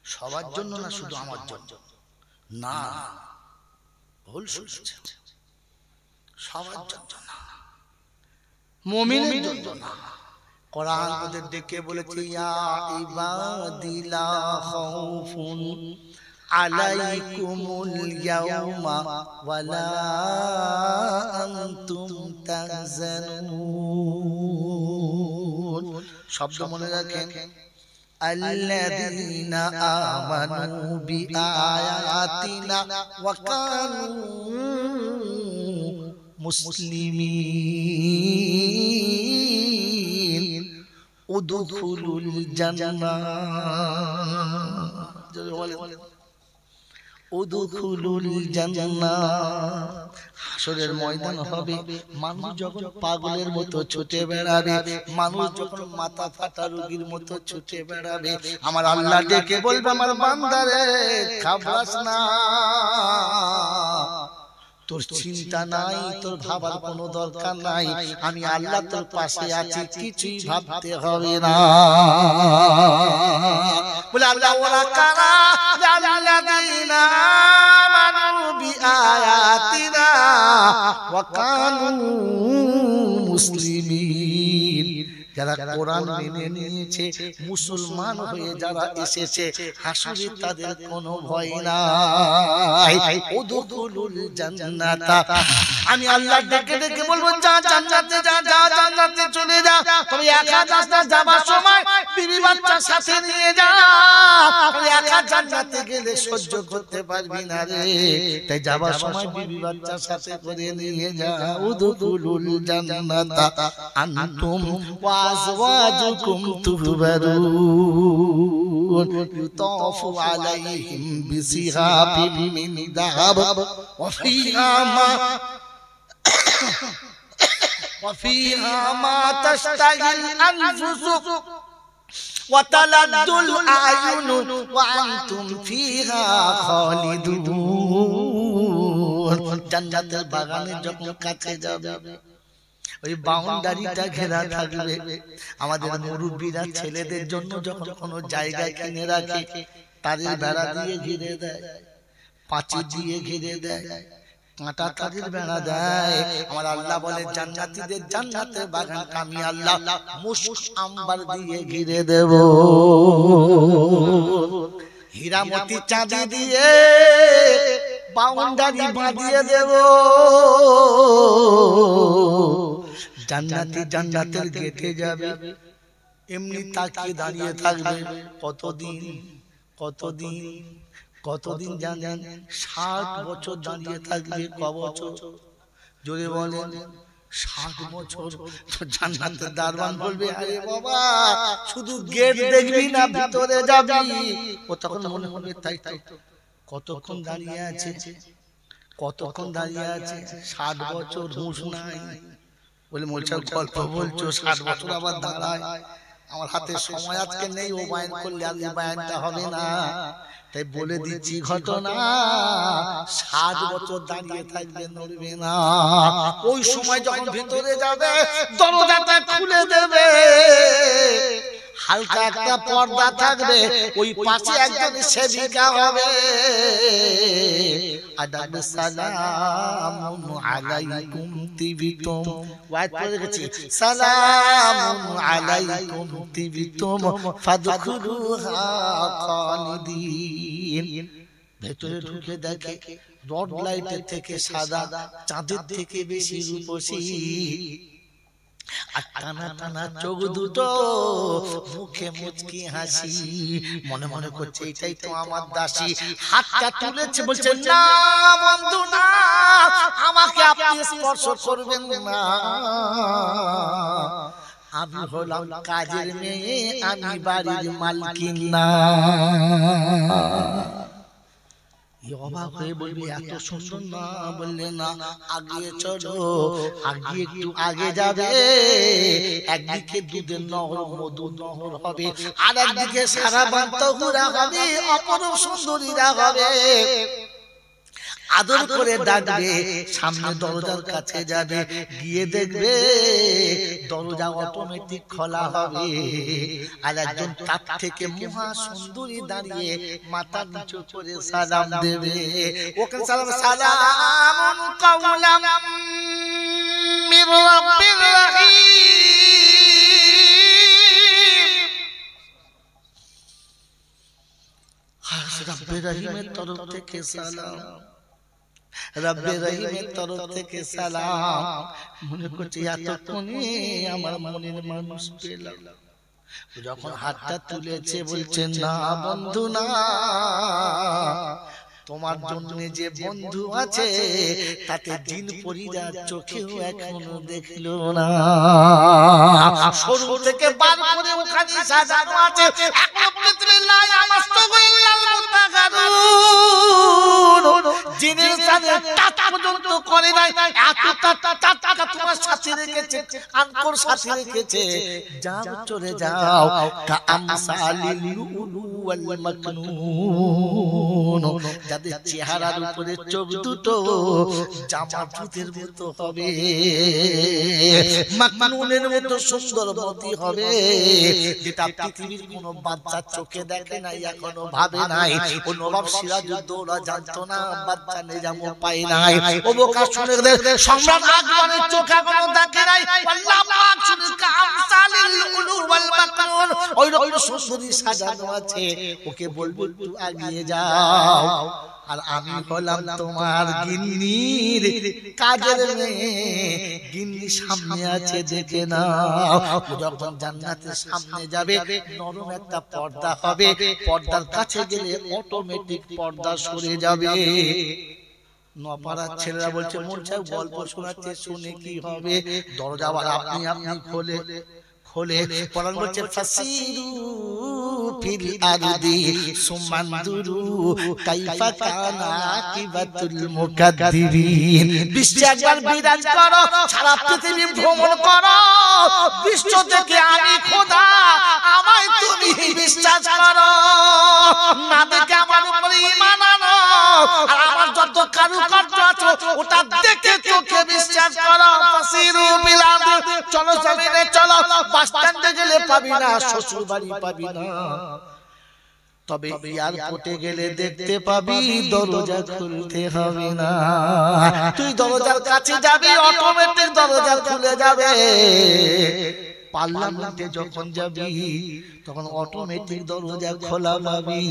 সবার জন্য না, শুধু আমার জন্য না, ভুল শুনেছেন। সবার জন্য না, মুমিনের জন্য না। কোরআন ওদের ডেকে বলেছে, ইয়া ইবাদি লা খাউফুন আলাইকুমুল ইয়াউমা ওয়ালা আনতুম তাহজানুন। শব্দ মনে রাখেন, আল্লাযীনা আমানু বিআয়াতিনা ওয়া কানু মুসলিমিন উদখুলুল জান্নাহ, উদখুলুল জান্নাহ। হাসরের ময়দান হবে, মানুষ যখন পাগলের মতো ছুটে বেড়াবে, মানুষ যখন মাথা ফাটা রোগীর মতো ছুটে বেড়াবে, আমার আল্লাহ ডেকে বলবে, আমার বান্দারে খাবলাস না, তোর চিন্তা নাই, তোর ভাবার কোনো দরকার নাই, আমি আল্লাহ তোর পাশে আছি, কিছুই ভাবতে হবে না। বলে আল্লাহ ওরা কারা? আল্লাযীনা আমানু বিআয়াতিনা ওয়া কানু মুসলিমিন। যারা কোরআন মেনে নিয়েছে, মুসলমান হয়ে যারা এসেছে, হাসরে তাদের কোনো ভয় নাই। উদখুলুল জান্নাতা, আমি আল্লাহ ডেকে ডেকে বলবো, যা জান্নাতে যা, যা জান্নাতে চলে যা। তবে একা যাস না, যাবার সময় বিবি বাচ্চা সাথে নিয়ে যা। তবে একা জান্নাতে গেলে সহ্য করতে পারবি না রে, তাই যাবার সময় বিবি বাচ্চা সাথে করে নিয়ে যা। উদখুলুল জান্নাতা আনতুম ওয়া আজওয়াজুকুম তুহবারুন ইউতাফু আলাইহিম বিসিহাবিম মিন যাহাব ওয়া ফিহা মা তাশতাহিল আনফুসু ওয়া তালাদ্দুল আ'য়ুনু ওয়া আনতুম ফিহা খালিদুন। জান্নাতের বাগানে যখন কাছে যাবে, ওই বাউন্ডারিটা ঘেরা থাকবে। আমাদের মুরব্বীরা ছেলেদের জন্য যখন কোনো জায়গায় কিনে রাখে, তাদের বেড়া দিয়ে ঘিরে দেয়, পাঁচিল দিয়ে ঘিরে দেয়, কাঁটা তাদের বেড়া দেয়। আমার আল্লাহ বলে, জান্নাতীদের জান্নাতের বাগান আমি আল্লাহ মুশক আম্বার দিয়ে ঘিরে দেব, হীরামতি চাঁদি দিয়ে বাউন্ডারি বাঁধিয়ে দেব। জান্নাতি জান্নাতের গেটে যাবে, এমনি তাকিয়ে দাঁড়িয়ে থাকবে। কতদিন কতদিন কতদিন জানেন? 60 বছর দাঁড়িয়ে থাকবে। ক বছর? জোরে বলেন। 60 বছর। জান্নাতের দারওয়ান বলবে, আরে বাবা, শুধু গেট দেখবি না, ভিতরে যাবি। ও তখন মনে হবে, তাই তো কতক্ষণ দাঁড়িয়ে আছে, কতক্ষণ দাঁড়িয়ে আছে, 60 বছর হুঁশ নাই। বলে মোলচার গল্প বলছো, 60 বছর আবার দাঁড়ায়? আমার হাতে সময় আজকে নেই, ও বায়ান করলে আর এই বায়ানটা হবে না, তাই বলে দিচ্ছি ঘটনা। 60 বছর দাঁড়িয়ে থাকবে, নড়বে না। ওই সময় যখন ভিতরে যাবে, দরজাটা খুলে দেবে, হালকা একটা পর্দা থাকবে, ওই পাশে একজন সেবিকা হবে, আর ডাকবে সালামুন আলাইকুম তিবিতুম। ওয়াইদ পড়ে গেছি, সালামুন আলাইকুম তিবিতুম ফাদখুলুহা খালিদিন। ভেতরে ঢুকে দেখে রড লাইটের থেকে সাদা, চাঁদের থেকে বেশি রূপসী, আর টানা টানা চোখ দুটো, মুখে মুচকি হাসি। মনে মনে করছে এটাই তো আমার দাসী। হাতটা তুলেছে, বলছে না বন্ধু না, আমাকে আপনি স্পর্শ করবেন না, আমি হলাম কাজের মেয়ে, আমি বাড়ির মালকিন না। অবাক হয়ে বলবি এত সুন্দর না? বললে না, আগে চলো, আগে একটু আগে যাবে, একদিকে দুধের নহর, মধুর নহর হবে, আর একদিকে সারা বান্তহুরা হবে, অপরূপ সুন্দরীরা হবে। আদর করে ডাকবে, সামনে দরজার কাছে যাবে, গিয়ে দেখবে দরজা অটোমেটিক খোলা হবে, আর একজন তার থেকে মহা সুন্দরী দাঁড়িয়ে মাথা নিচু করে সালাম দেবে। ওকে সালাম, সালামুন কাওলাম মির রাব্বির রহিম। রব্বে রহিমের তরফ থেকে সালাম, রব্বে রহিমের তরফ থেকে সালাম। মনে করছে এতক্ষণে আমার মনের মানুষ পেলাম। যখন হাতটা তুলেছে, বলছে না বন্ধু না, তোমার জন্য যে বন্ধু আছে, তাতে জিন পরীরা চোখেও এখনো দেখলো না। শুরু থেকে বার করে ওখানে সাজানো আছে, এখনো পৃথিবীর নাই আমাস্তাগিল্লাল মুতাগারুন। জিনের সাথে টাচ পর্যন্ত করে নাই, এত টাচ তোমার সাথে রেখেছে, আনকোর সাথে রেখেছে। যাও চলে যাও, কা আমসালিল লুলু ওয়াল মাকনুন। যাদের চেহারার উপরে চোখ দুটো জামা দুধের মতো হবে, মাকনুনের মতো সুন্দরবতী হবে, যেটা পৃথিবীর কোনো বাচ্চা চোখে দেখে নাই, এখনো ভাবে নাই। ও নবাব সিরাজউদ্দৌলা জানতো না বাচ্চা নিজামও পায় নাই। ও বোকা শুনে দে, সম্রাট আকবরের চোখ এখনো দেখে নাই। আল্লাহ পাক শুনে কামসালিল লুলু ওয়াল মাকনুন, ওই রকম সুন্দরী সাজানো আছে। ওকে বলবো একটু এগিয়ে যাও, আর আমি হলাম তোমার গিন্নির কাজের মেয়ে। গিন্নি সামনে আছে, দেখে নাও। যখন জান্নাতের সামনে যাবে, নরম একটা পর্দা হবে, পর্দার কাছে গেলে অটোমেটিক পর্দা সরে যাবে। নপাড়ার ছেলেরা বলছে, মোল সাহেব গল্প শোনাচ্ছে, শুনে কি হবে? দরজা আবার আপনি আপনি খোলে খোলে। কোরআন বলছে, ফাসিরু ফিল আরদি সুমানদুরু কাইফা কানা আকিবাতুল মুকাদ্দিবিন। বিশ্বে একবার বিরাজ করো, সারা পৃথিবী ভ্রমণ করো, বিশ্ব থেকে আমি খোদা, আমায় তুমি বিশ্বাস করো, না দেখে আমার উপরে ঈমান আনো, আর আমার যত কারুকার্য আছে ওটা দেখে চোখে বিশ্বাস করো। ফাসিরু ফিল আরদি, চলো জমিনে চলো, বাস স্ট্যান্ডে গেলে পাবি না, শ্বশুর বাড়ি পাবি না, তবে এয়ারপোর্টে গেলে দেখতে পাবি, দরজা খুলতে হবে না। তুই দরজার কাছে যাবি, অটোমেটিক দরজা খুলে যাবে। পার্লামেন্টে যখন যাবি, তখন অটোমেটিক দরজা খোলা পাবি।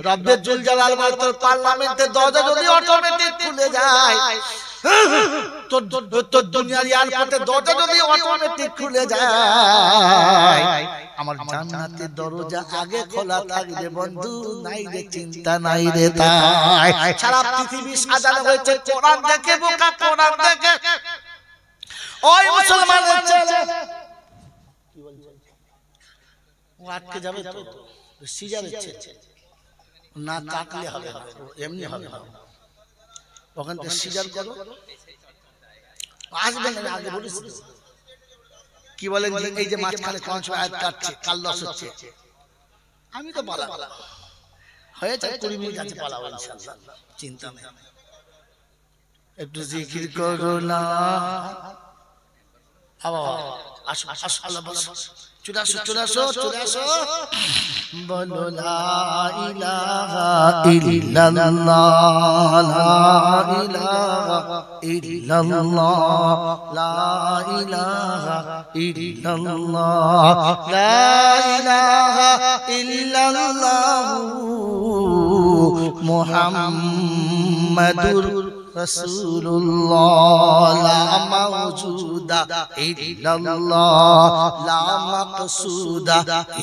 রব্বের জুল জালাল তোর পার্লামেন্টের দরজা যদি অটোমেটিক খুলে যায়, তোর দুনিয়ার এয়ারপোর্টের দরজা যদি অটোমেটিক খুলে যায়, আমার জান্নাতের দরজা আগে খোলা থাকবে বন্ধু। নাই রে চিন্তা, নাই রে তাই। সারা পৃথিবী সাজানো হয়েছে কোরআন দেখে, বোকা কোরআন দেখে। ওই মুসলমানের ছেলে কি বলছে, ও আটকে যাবে তো, সিজারের ছেলে না কাটলে হবে না, এমনি হবে না, ওখান থেকে সিজার করো আসবেন। আমি আগে বলিস কি বলেন যে এই যে মাঝখানে কোন সময় আয়াত কাটছে কাল লস হচ্ছে, আমি তো পালা হয়েছে 20 মিনিট আছে পালাবো ইনশাআল্লাহ, চিন্তা নেই। একটু জিকির করো না বাবা, আসো আসো আল্লাহ বলো, চলে আসো চলে আসো চলে আসো, বলো লা ইলাহা ইল্লাল্লাহ লা ইলাহা ইল্লাল্লাহ লা ইলাহা ইল্লাল্লাহ লা ইলাহা ইল্লাল্লাহ মুহাম্মাদুর রাসূলুল্লাহ লা মাওজুদা ইল্লাল্লাহ লা মাকসুদা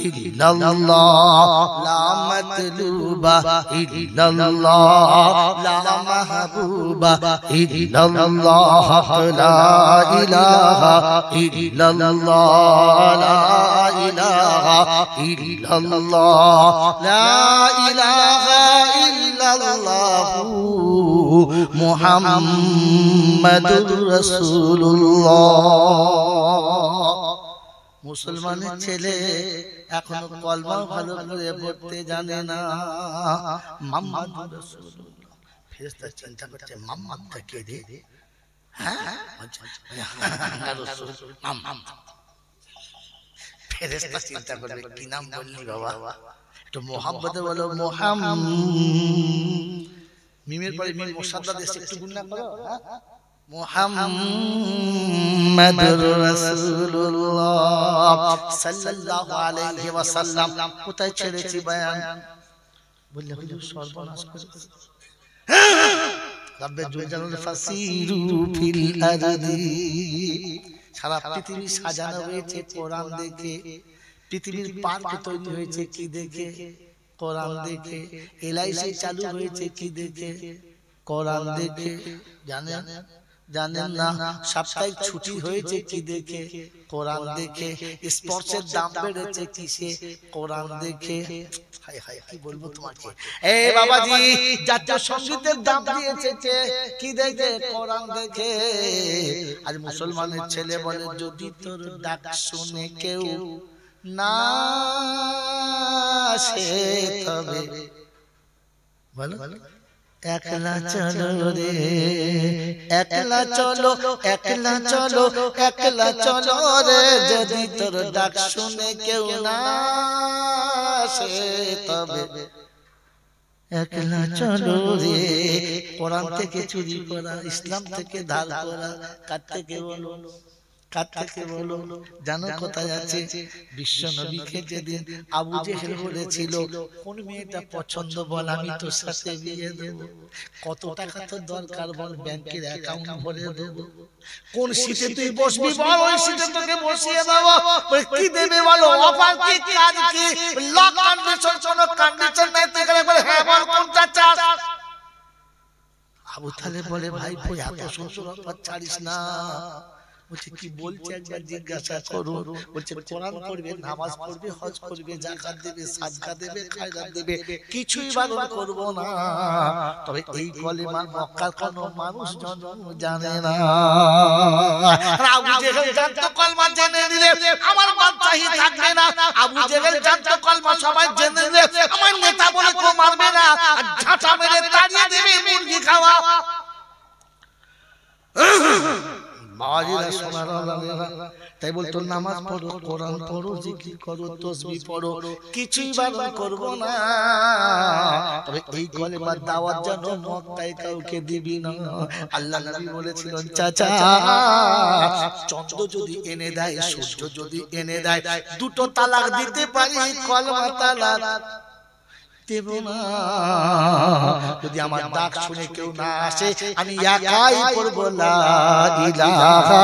ইল্লাল্লাহ লা মাতলুবা ইল্লাল্লাহ লা মাহবুবা ইল্লাল্লাহ লা ইলাহা ইল্লাল্লাহ লা ইলাহা ইল্লাল্লাহ লা ইলাহা ইল্লাল্লাহ মুহাম্মাদুর রাসূলুল্লাহ। মুসলমানের ছেলে এখনো কলমা ভালো করে পড়তে জানে না। মুহাম্মাদুর রাসূলুল্লাহ, ফেরেশতা চিন্তা করছে মুহাম্মাদটা কে রে? হ্যাঁ রাসূল মুহাম্মাদ। ফেরেশতা চিন্তা করবে কি নাম বললি বাবা, একটু মুহাম্মাদে বলো মুহাম্মাদ, মিমের পরে মিম মুসাদ্দাদ এসে একটু গুণনা করো, মুহাম্মাদুর রাসূলুল্লাহ সাল্লাল্লাহু আলাইহি ওয়াসাল্লাম। কোথায় ছেড়েছি বয়ান? বললে হুজুর সর্বনাশ করেছে। রব্বে জুলজালাল ফাসিরু ফিল আরদি, সারা পৃথিবী সাজানো হয়েছে কোরআন দেখে, পৃথিবীর পার্ক তৈরি হয়েছে কি দেখে? কোরআন দেখে। এলআইসি চালু হয়েছে কি দেখে? কোরআন দেখে। জানেন জানেন না সাপ্তাহিক ছুটি হয়েছে কি দেখে? কোরআন দেখে। স্পর্শের দাম বেড়েছে কিসে? কোরআন দেখে। হায় হায় কি বলবো তোমাকে, এ বাবাজি জাতীয় সঙ্গীতের দাম দিয়েছে কি দেখে? কোরআন দেখে। আজ মুসলমানের ছেলে বলে যদি তোর ডাক শুনে কেউ না সে তবে বলো একলা চলো রে, একলা চলো একলা চলো একলা চলো রে, যদি তোর ডাক শুনে কেউ না সে তবে একলা চলো রে। কোরআন থেকে চুরি করা, ইসলাম থেকে ধার করা, কার থেকে বলো কার থেকে বলো? জানো কোথায় আছে? বিশ্ব নবীকে যেদিন আবু জেহেল বলেছিল কোন মেয়েটা পছন্দ বল আমি তোর সাথে বিয়ে দেব, কত টাকা তোর দরকার বল ব্যাংকের অ্যাকাউন্ট ভরে দেব, কোন সিটে তুই বসবি বল ওই সিটে তোকে বসিয়ে দেব, কি দেবে বলো? অফার কি, কাজ কি, লক কন্ডিশন, কোন কন্ডিশন নাই, তুই গেলে বলে হ্যাঁ বল কোনটা চাস? আবু তালেব বলে ভাই তুই এত সুন্দর অফার ছাড়িস না। বলছে কি বলছে একবার জিজ্ঞাসা করো। বলছে কোরআন পড়বে, নামাজ পড়বে, হজ করবে, যাকাত দেবে, সাদকা দেবে, খায়রাত দেবে, কিছুই বারণ করব না, তবে এই কলেমা মক্কার কোন মানুষ জানে না। আবু জেহেল জানতো কলমা জেনে নিলে আমার বাদশাহী থাকবে না, আবু জেহেল জানতো কলমা সবাই জেনে নিলে আমার নেতা বলে কেউ মারবে না, আর ঝাঁটা মেরে তাড়িয়ে দেবে মুরগি খাওয়া। তাই বলতো নামাজ পড়ো, কোরআন পড়ো, জিকির করো, তাসবিহ পড়ো, কিছুই বারণ করব না, তবে এই কলেমার দাওয়াত যেন মক্কায় কাউকে দিবি না। আল্লাহ নবী বলেছিলেন চাচা চন্দ্র যদি এনে দেয়, সূর্য যদি এনে দেয়, দুটো তালাক দিতে পারি, কলেমা তালাক দেব না। যদি আমার ডাক শুনে কেউ না আসে আমি একাই পড়ব লা ইলাহা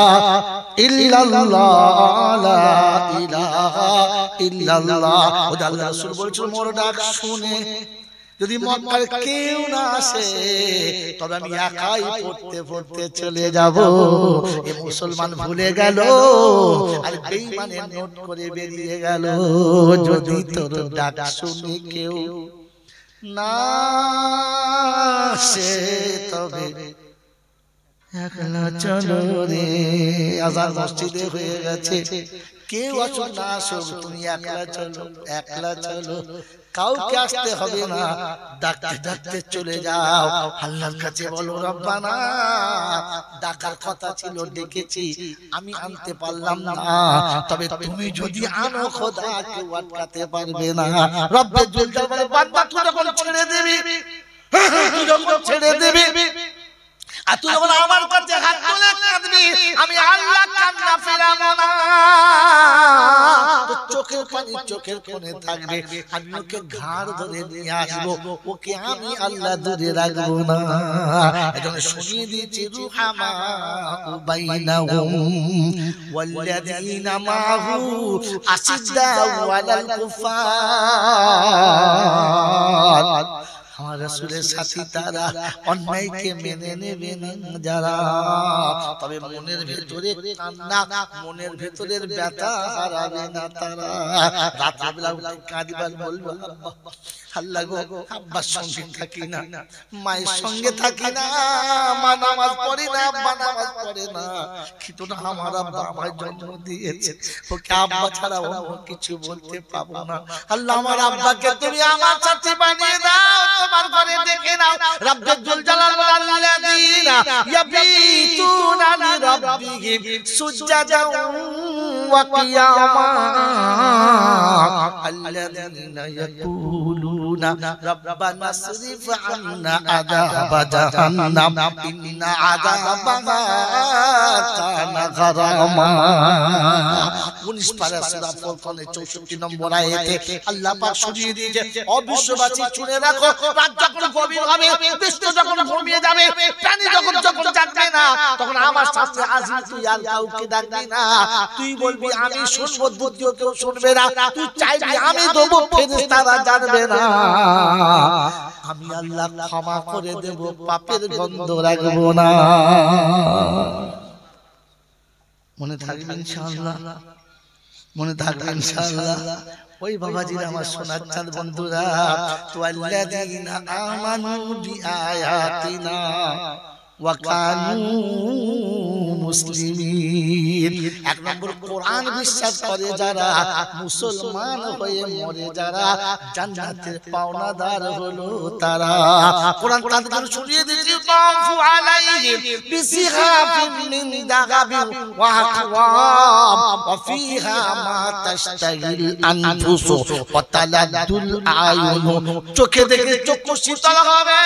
ইল্লাল্লাহ লা ইলাহা ইল্লাল্লাহ। ওই আল্লাহ রাসূল বলেছেন মোর ডাক শুনে যদি মক্কার কেউ না আসে তবে আমি একাই পড়তে পড়তে চলে যাব। এই মুসলমান ভুলে গেল আর বেঈমানের নোট করে বেরিয়ে গেল। যদি তোর ডাক শুনে কেউ না সে তবে একলা চলো রে। আজান মসজিদে হয়ে গেছে, কেউ আসুক না আসুক তুমি একলা চলো, একলা চলো, কাউকে আসতে হবে না, ডাকতে ডাকতে চলে যাও, আল্লাহর কাছে বলো রব্বানা ডাকার কথা ছিল ডেকেছি, আমি আনতে পারলাম না, তবে তুমি যদি আনো খোদা কেউ আটকাতে পারবে না। রব্বে জুল জালাল বান্দা তুই যখন ছেড়ে দিবি, তুই যখন ছেড়ে দিবি আর তুই যখন আমার কাছে হাত তুলে কাঁদবি, আমি আল্লাহ কান্না ফেরাবো না। তো চোখের পানি চোখের কোণে থাকবে, আমি ওকে ঘাড় ধরে নিয়ে আসবো, ওকে আমি আল্লাহ দূরে রাখবো না। এজন্য শুনিয়ে দিয়েছি রুহামা বাইনাহুম ওয়াল্লাযীনা মাহু আশিদ্দাউ আলাল কুফার। আমার রাসূলের সাথী তারা, অন্যায়কে মেনে নেবে না যারা, তবে মনের ভেতরে কান্না, মনের ভেতরের ব্যথা হারাবে না তারা। রাত্রিবেলা উঠে কাঁদিবার বলবো আল্লাহ গো আব্বার সঙ্গে থাকি না, মায়ের সঙ্গে থাকি না, মা নামাজ পড়ে না, আব্বা নামাজ পড়ে না, কিন্তু না আমার আব্বা আমায় জন্ম দিয়েছে, ওকে আব্বা ছাড়া অন্য কিছু বলতে পাবো না। আল্লাহ আমার আব্বাকে তুমি আমার সাথী বানিয়ে দাও, তোমার ঘরে ডেকে নাও। রব্বুল জুল জালাল আল্লাযীনা ইয়াবিতুনা লিরাব্বিহিম সুজদান ওয়া কিয়ামা আল্লাযীনা ইয়াকুলুনা রব্বানা আসরিফ আন্না আযাবা জাহান্নাম ইন্না আযাবাহা কানা গারামা। 19 পারা সূরা ফুরকানের 64 নম্বর আয়াতে আল্লাহ পাক শুনিয়ে দিয়েছে, অবিশ্ববাসী শুনে রাখো, রাত যখন গভীর হবে, বিশ্ব যখন ঘুমিয়ে যাবে, প্রাণী যখন জাগবে না, তখন আমার সাথে আসবি, তুই আর কাউকে ডাকবি না, তুই বলবি আমি শুনবো, দ্বিতীয় কেউ শুনবে না, তুই চাইবি আমি দেবো, ফেরেশতারা জানবে না, আমি আল্লাহ ক্ষমা করে দেব, পাপের গন্ধ রাখবো না। মনে থাকবে ইনশাআল্লাহ, মনে থাকবে ইনশাআল্লাহ। ওই বাবাজিরা আমার সোনার চাঁদ বন্ধুরা, তো আল্লাযীনা আমানু বিআয়াতিনা ওয়া কানু মুসলিমিন। এক নম্বর কোরআন বিশ্বাস করে যারা, মুসলমান হয়ে মরে যারা, জান্নাতের পাওনাদার হলো তারা। কোরআন তাদের শুনিয়ে দিয়েছে, তাফু আলাইহিম বিসিহাফিন মিন দাগাবিন ওয়া আকওয়াম ওয়া ফিহা মা তাশতাহিল আনফুসু ওয়া তালাদ্দুল আয়ুন। চোখে দেখে চক্ষু শীতল হবে,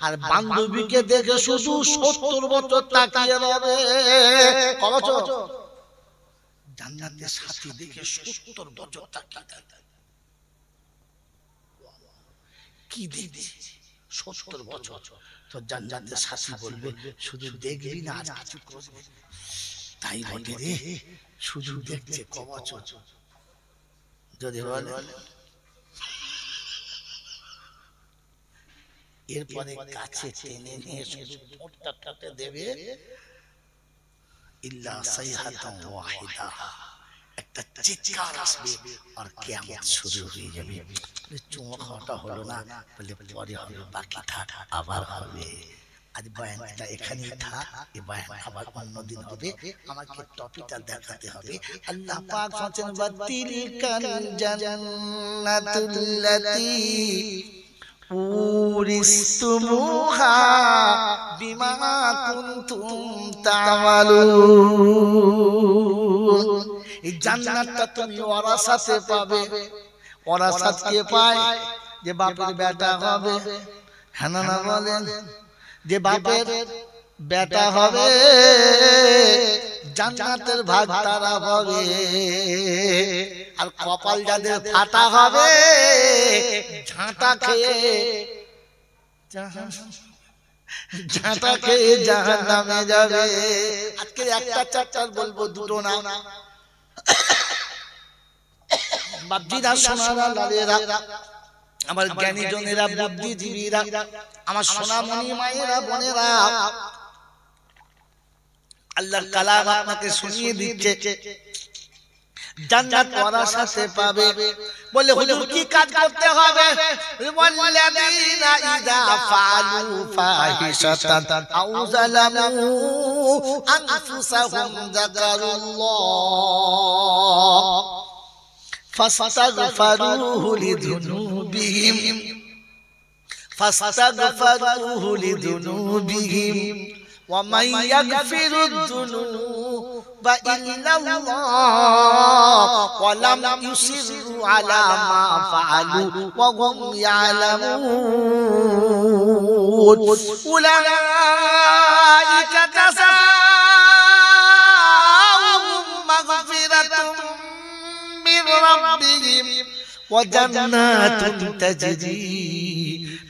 আর বান্ধবীকে দেখে শুধু 70 বছর তাকিয়ে রবে। কত বছর? জান্নাতের সাথী দেখে 70 বছর তাকিয়ে থাকে। কি দেখবে 70 বছর? তো জান্নাতের সাথী বলবে শুধু দেখবি না, আর কিছু করবে। তাই বলে রে শুধু দেখছে ক বছর? যদি বলে এরপরে কাছে টেনে নিয়ে শুধু দেবে, ইল্লা সাইহাতান ওয়াহিদা, একটা চিৎকার আসবে আর কিয়ামত শুরু হয়ে যাবে। চুমো খাওয়াটা হলো না, বলে পরে হবে, বাকি থাক, আবার হবে। আজ বয়ানটা এখানেই থাক, এই বয়ান আবার অন্যদিন হবে, আমাকে টপিকটা দেখাতে হবে। আল্লাহ পাক বলেন, ওয়াতিলকাল জান্নাতুল্লাতী উরিসতুমুহা বিমা কুনতুম তা'মালুন। এই জান্নাতটা তুমি ওয়ারাসাতে পাবে। ওয়ারাসাত কে পায়? যে বাপের বেটা হবে। হ্যাঁ না বলেন, যে বাপের বেটা হবে জান্নাতের ভাগ তারা হবে। আর কপাল যাদের ফাটা হবে, ঝাঁটা খেয়ে জাহান্নামে যাবে। আজকে একটা চ্যাপ্টার বলবো, দুটো না। বাপজিরা, সোনারা, লালেরা, আমার জ্ঞানী জনেরা, বুদ্ধিজীবীরা, আমার সোনামণি মায়েরা, বোনেরা, আল্লাহর কালাম আপনাকে শুনিয়ে দিচ্ছে জান্নাত ওরা সাথে পাবে। বলে হুজুর কি কাজ করতে হবে? ওয়াল্লাযীনা ইযা ফাআলু ফাহিশাতান আও যালামু আনফুসাহুম যাকারুল্লাহ ফাস্তাগফিরুহু লিযুনুবিহিম ওয়া মান ইয়াগফিরুদ যুনুবা ইল্লাল্লাহ ওয়া লাম ইউসিরু আলা মা ফাআলু ওয়া হুম ইয়ালামুন উলাইকা জাযাউহুম মাগফিরাতুম মির রাব্বিহিম ওয়া জান্নাতুন তাজরি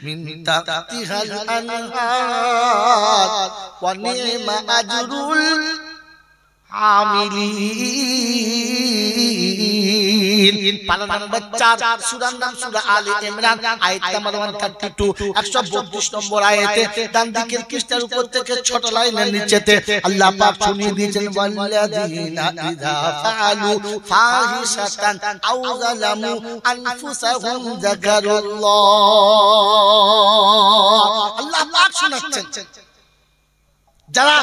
মিন তাহতিহাল আনহার ওয়া নি'মা আজরুল আমিলিন। পারা নাম্বার 4, সূরার নাম সূরা আলে ইমরান, আয়াত নাম্বার 132, 132 নম্বর আয়াতে ডান দিকের পৃষ্ঠার উপর থেকে ছোট লাইনের নিচেতে আল্লাহ পাক শুনিয়ে দিয়েছেন ওয়াল্লাযীনা ইযা ফাআলু ফাহিশাতান আও যালামু আনফুসাহুম যাকারুল্লাহ। আল্লাহ পাক শোনাচ্ছেন যারা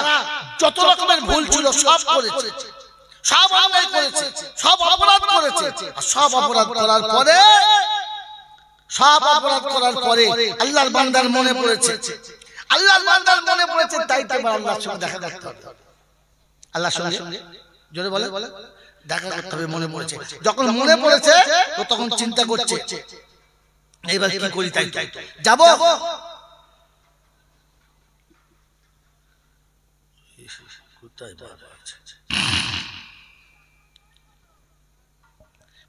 যত রকমের ভুল ছিল সব করেছে, সব অন্যায় করেছে, সব অপরাধ করেছে, আর সব অপরাধ করার পরে আল্লাহর বান্দার মনে পড়েছে, তাই তো আল্লাহর সঙ্গে দেখা করতে হবে। আল্লাহর সঙ্গে জোরে বলে দেখা করতে হবে, মনে পড়েছে। যখন মনে পড়েছে তো তখন চিন্তা করছে এইবার কি করি, তাই যাব।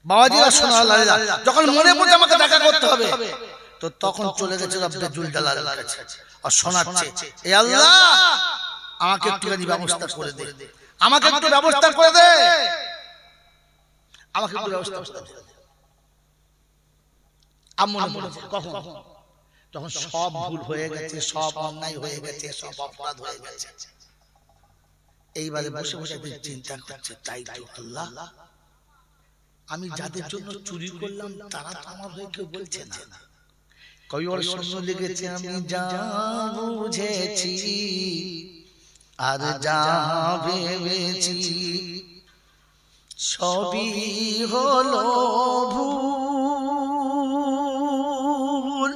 বাবাজিরা সোনালালিরা যখন মনে পড়ে আমাকে দেখা করতে হবে তো তখন চলে গেছে রব্বে জুল জালালের কাছে আর শোনাচ্ছে, এ আল্লাহ আমাকে একটু ব্যবস্থা করে দে, আমাকে একটু ব্যবস্থা করে দে, আমাকে একটু ব্যবস্থা করে দে। আমন কখন? যখন সব ভুল হয়ে গেছে, সব অন্যায় হয়ে গেছে, সব অপরাধ হয়ে গেছে। এইবারে বসে বসে চিন্তা করছে, তাই তো আল্লাহ আমি যাদের জন্য চুরি করলাম তারা তো আমার হয়ে কেউ বলছে না। কবির শূন্য লিখেছে, আমি যা বুঝেছি আর যা ভেবেছি সবই হলো ভুল।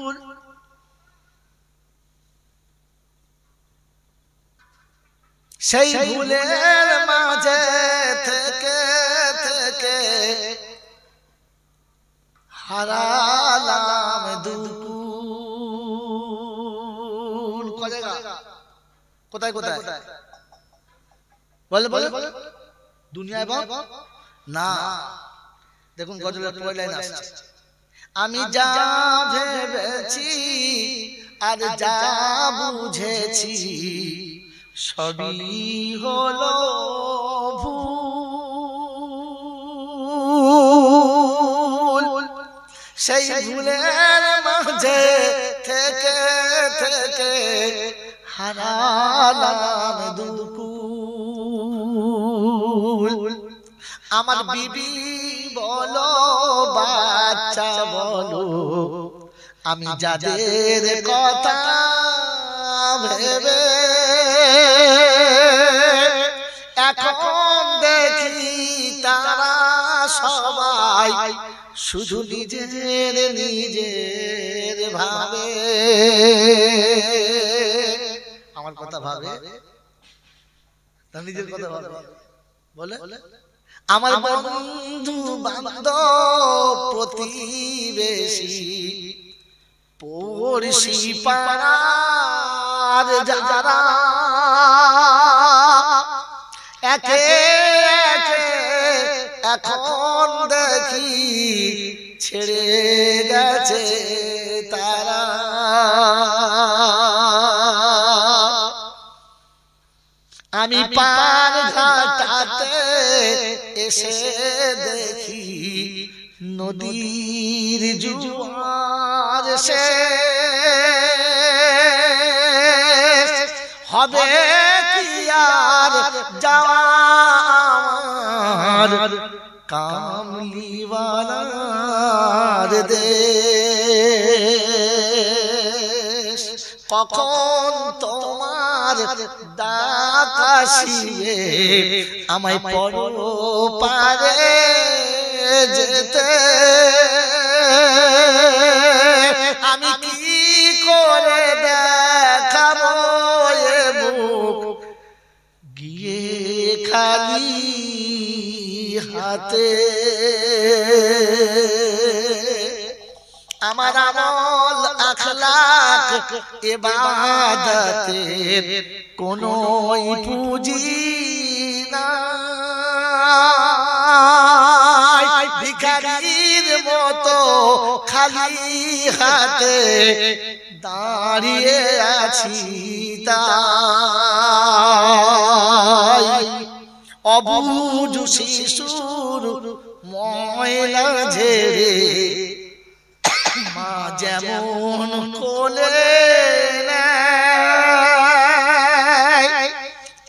সেই ভুলের মাঝে থেকে থেকে হারালাম দুকুল। কোথায় কোথায় বলে বলে দুনিয়ায় না। দেখুন গজলের পরের লাইন আসছে, আমি যা ভেবেছি আর যা বুঝেছি সবই হলো ভুল। সেই ভুলের মাঝে থেকে থেকে হারালাম দুকুল। আমার বিবি বলো বাচ্চা বলো, আমি যাদের কথা ভেবে এখন দেখি তারা সবাই শুধু নিজের ভাবে। আমার কথা ভাবে না, নিজের কথা ভাবে। বলে আমার বন্ধু বান্ধব প্রতিবেশী পড়শি পাড়ার যারা একে একে এখন দেখি ছেড়ে গেছে তারা। আমি পার ঘাটাতে এসে দেখি নদীর জোয়ার সে হবে কি আর যাওয়ার কামলিওয়ালার দেশ কখন তোমার ডাক আসিবে আমায় পরপারে যেতে আমি কি করে দেখাবো এ বুক গিয়ে খালি হাতে আমার আমল আখলাক ইবাদতের কোনো পুঁজি নাই ভিখারির মতো খালি হাতে দাঁড়িয়ে আছি তাই অবুঝ শিশুর ময়লা ঝেড়ে মা যেমন কোলে নেয়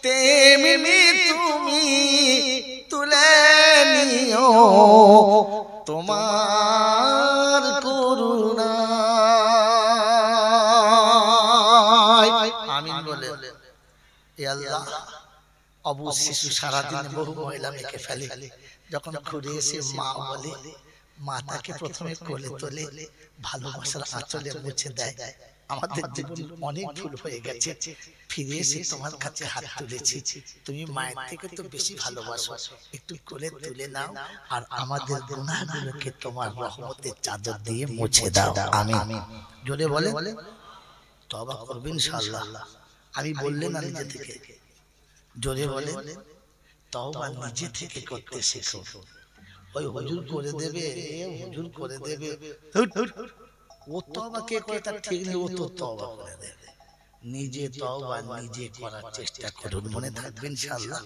তেমনি তুমি তুলে নিও তোমার করুণায় আমিন বলে। এ আল্লাহ অবু শিশু সারাদিন বহু মহিলা মেখে ফেলে, যখন ঘুরে এসে মা বলে মা তাকে প্রথমে কোলে তোলে, ভালোবাসার আঁচলে মুছে দেয়। আমাদের জীবন অনেক ভুল হয়ে গেছে, ফিরে এসে তোমার কাছে হাত তুলেছি, তুমি মায়ের থেকে তো বেশি ভালোবাসো, একটু কোলে তুলে নাও আর আমাদের গুনাহগুলোকে তোমার রহমতের চাদর দিয়ে মুছে দাও। আমিন। জোরে বলে তওবা করবেন ইনশাআল্লাহ। আমি বললেন না নিজে থেকে, জোরে বলে তওবা নিজে থেকে করতে শেখো। ওই হুজুর করে দেবে, হুজুর করে দেবে, ও তওবা কে করে তার ঠিক নেই, ও তো তওবা করে দেবে। নিজে তওবা নিজে করার চেষ্টা করুন, মনে থাকবে ইনশাআল্লাহ।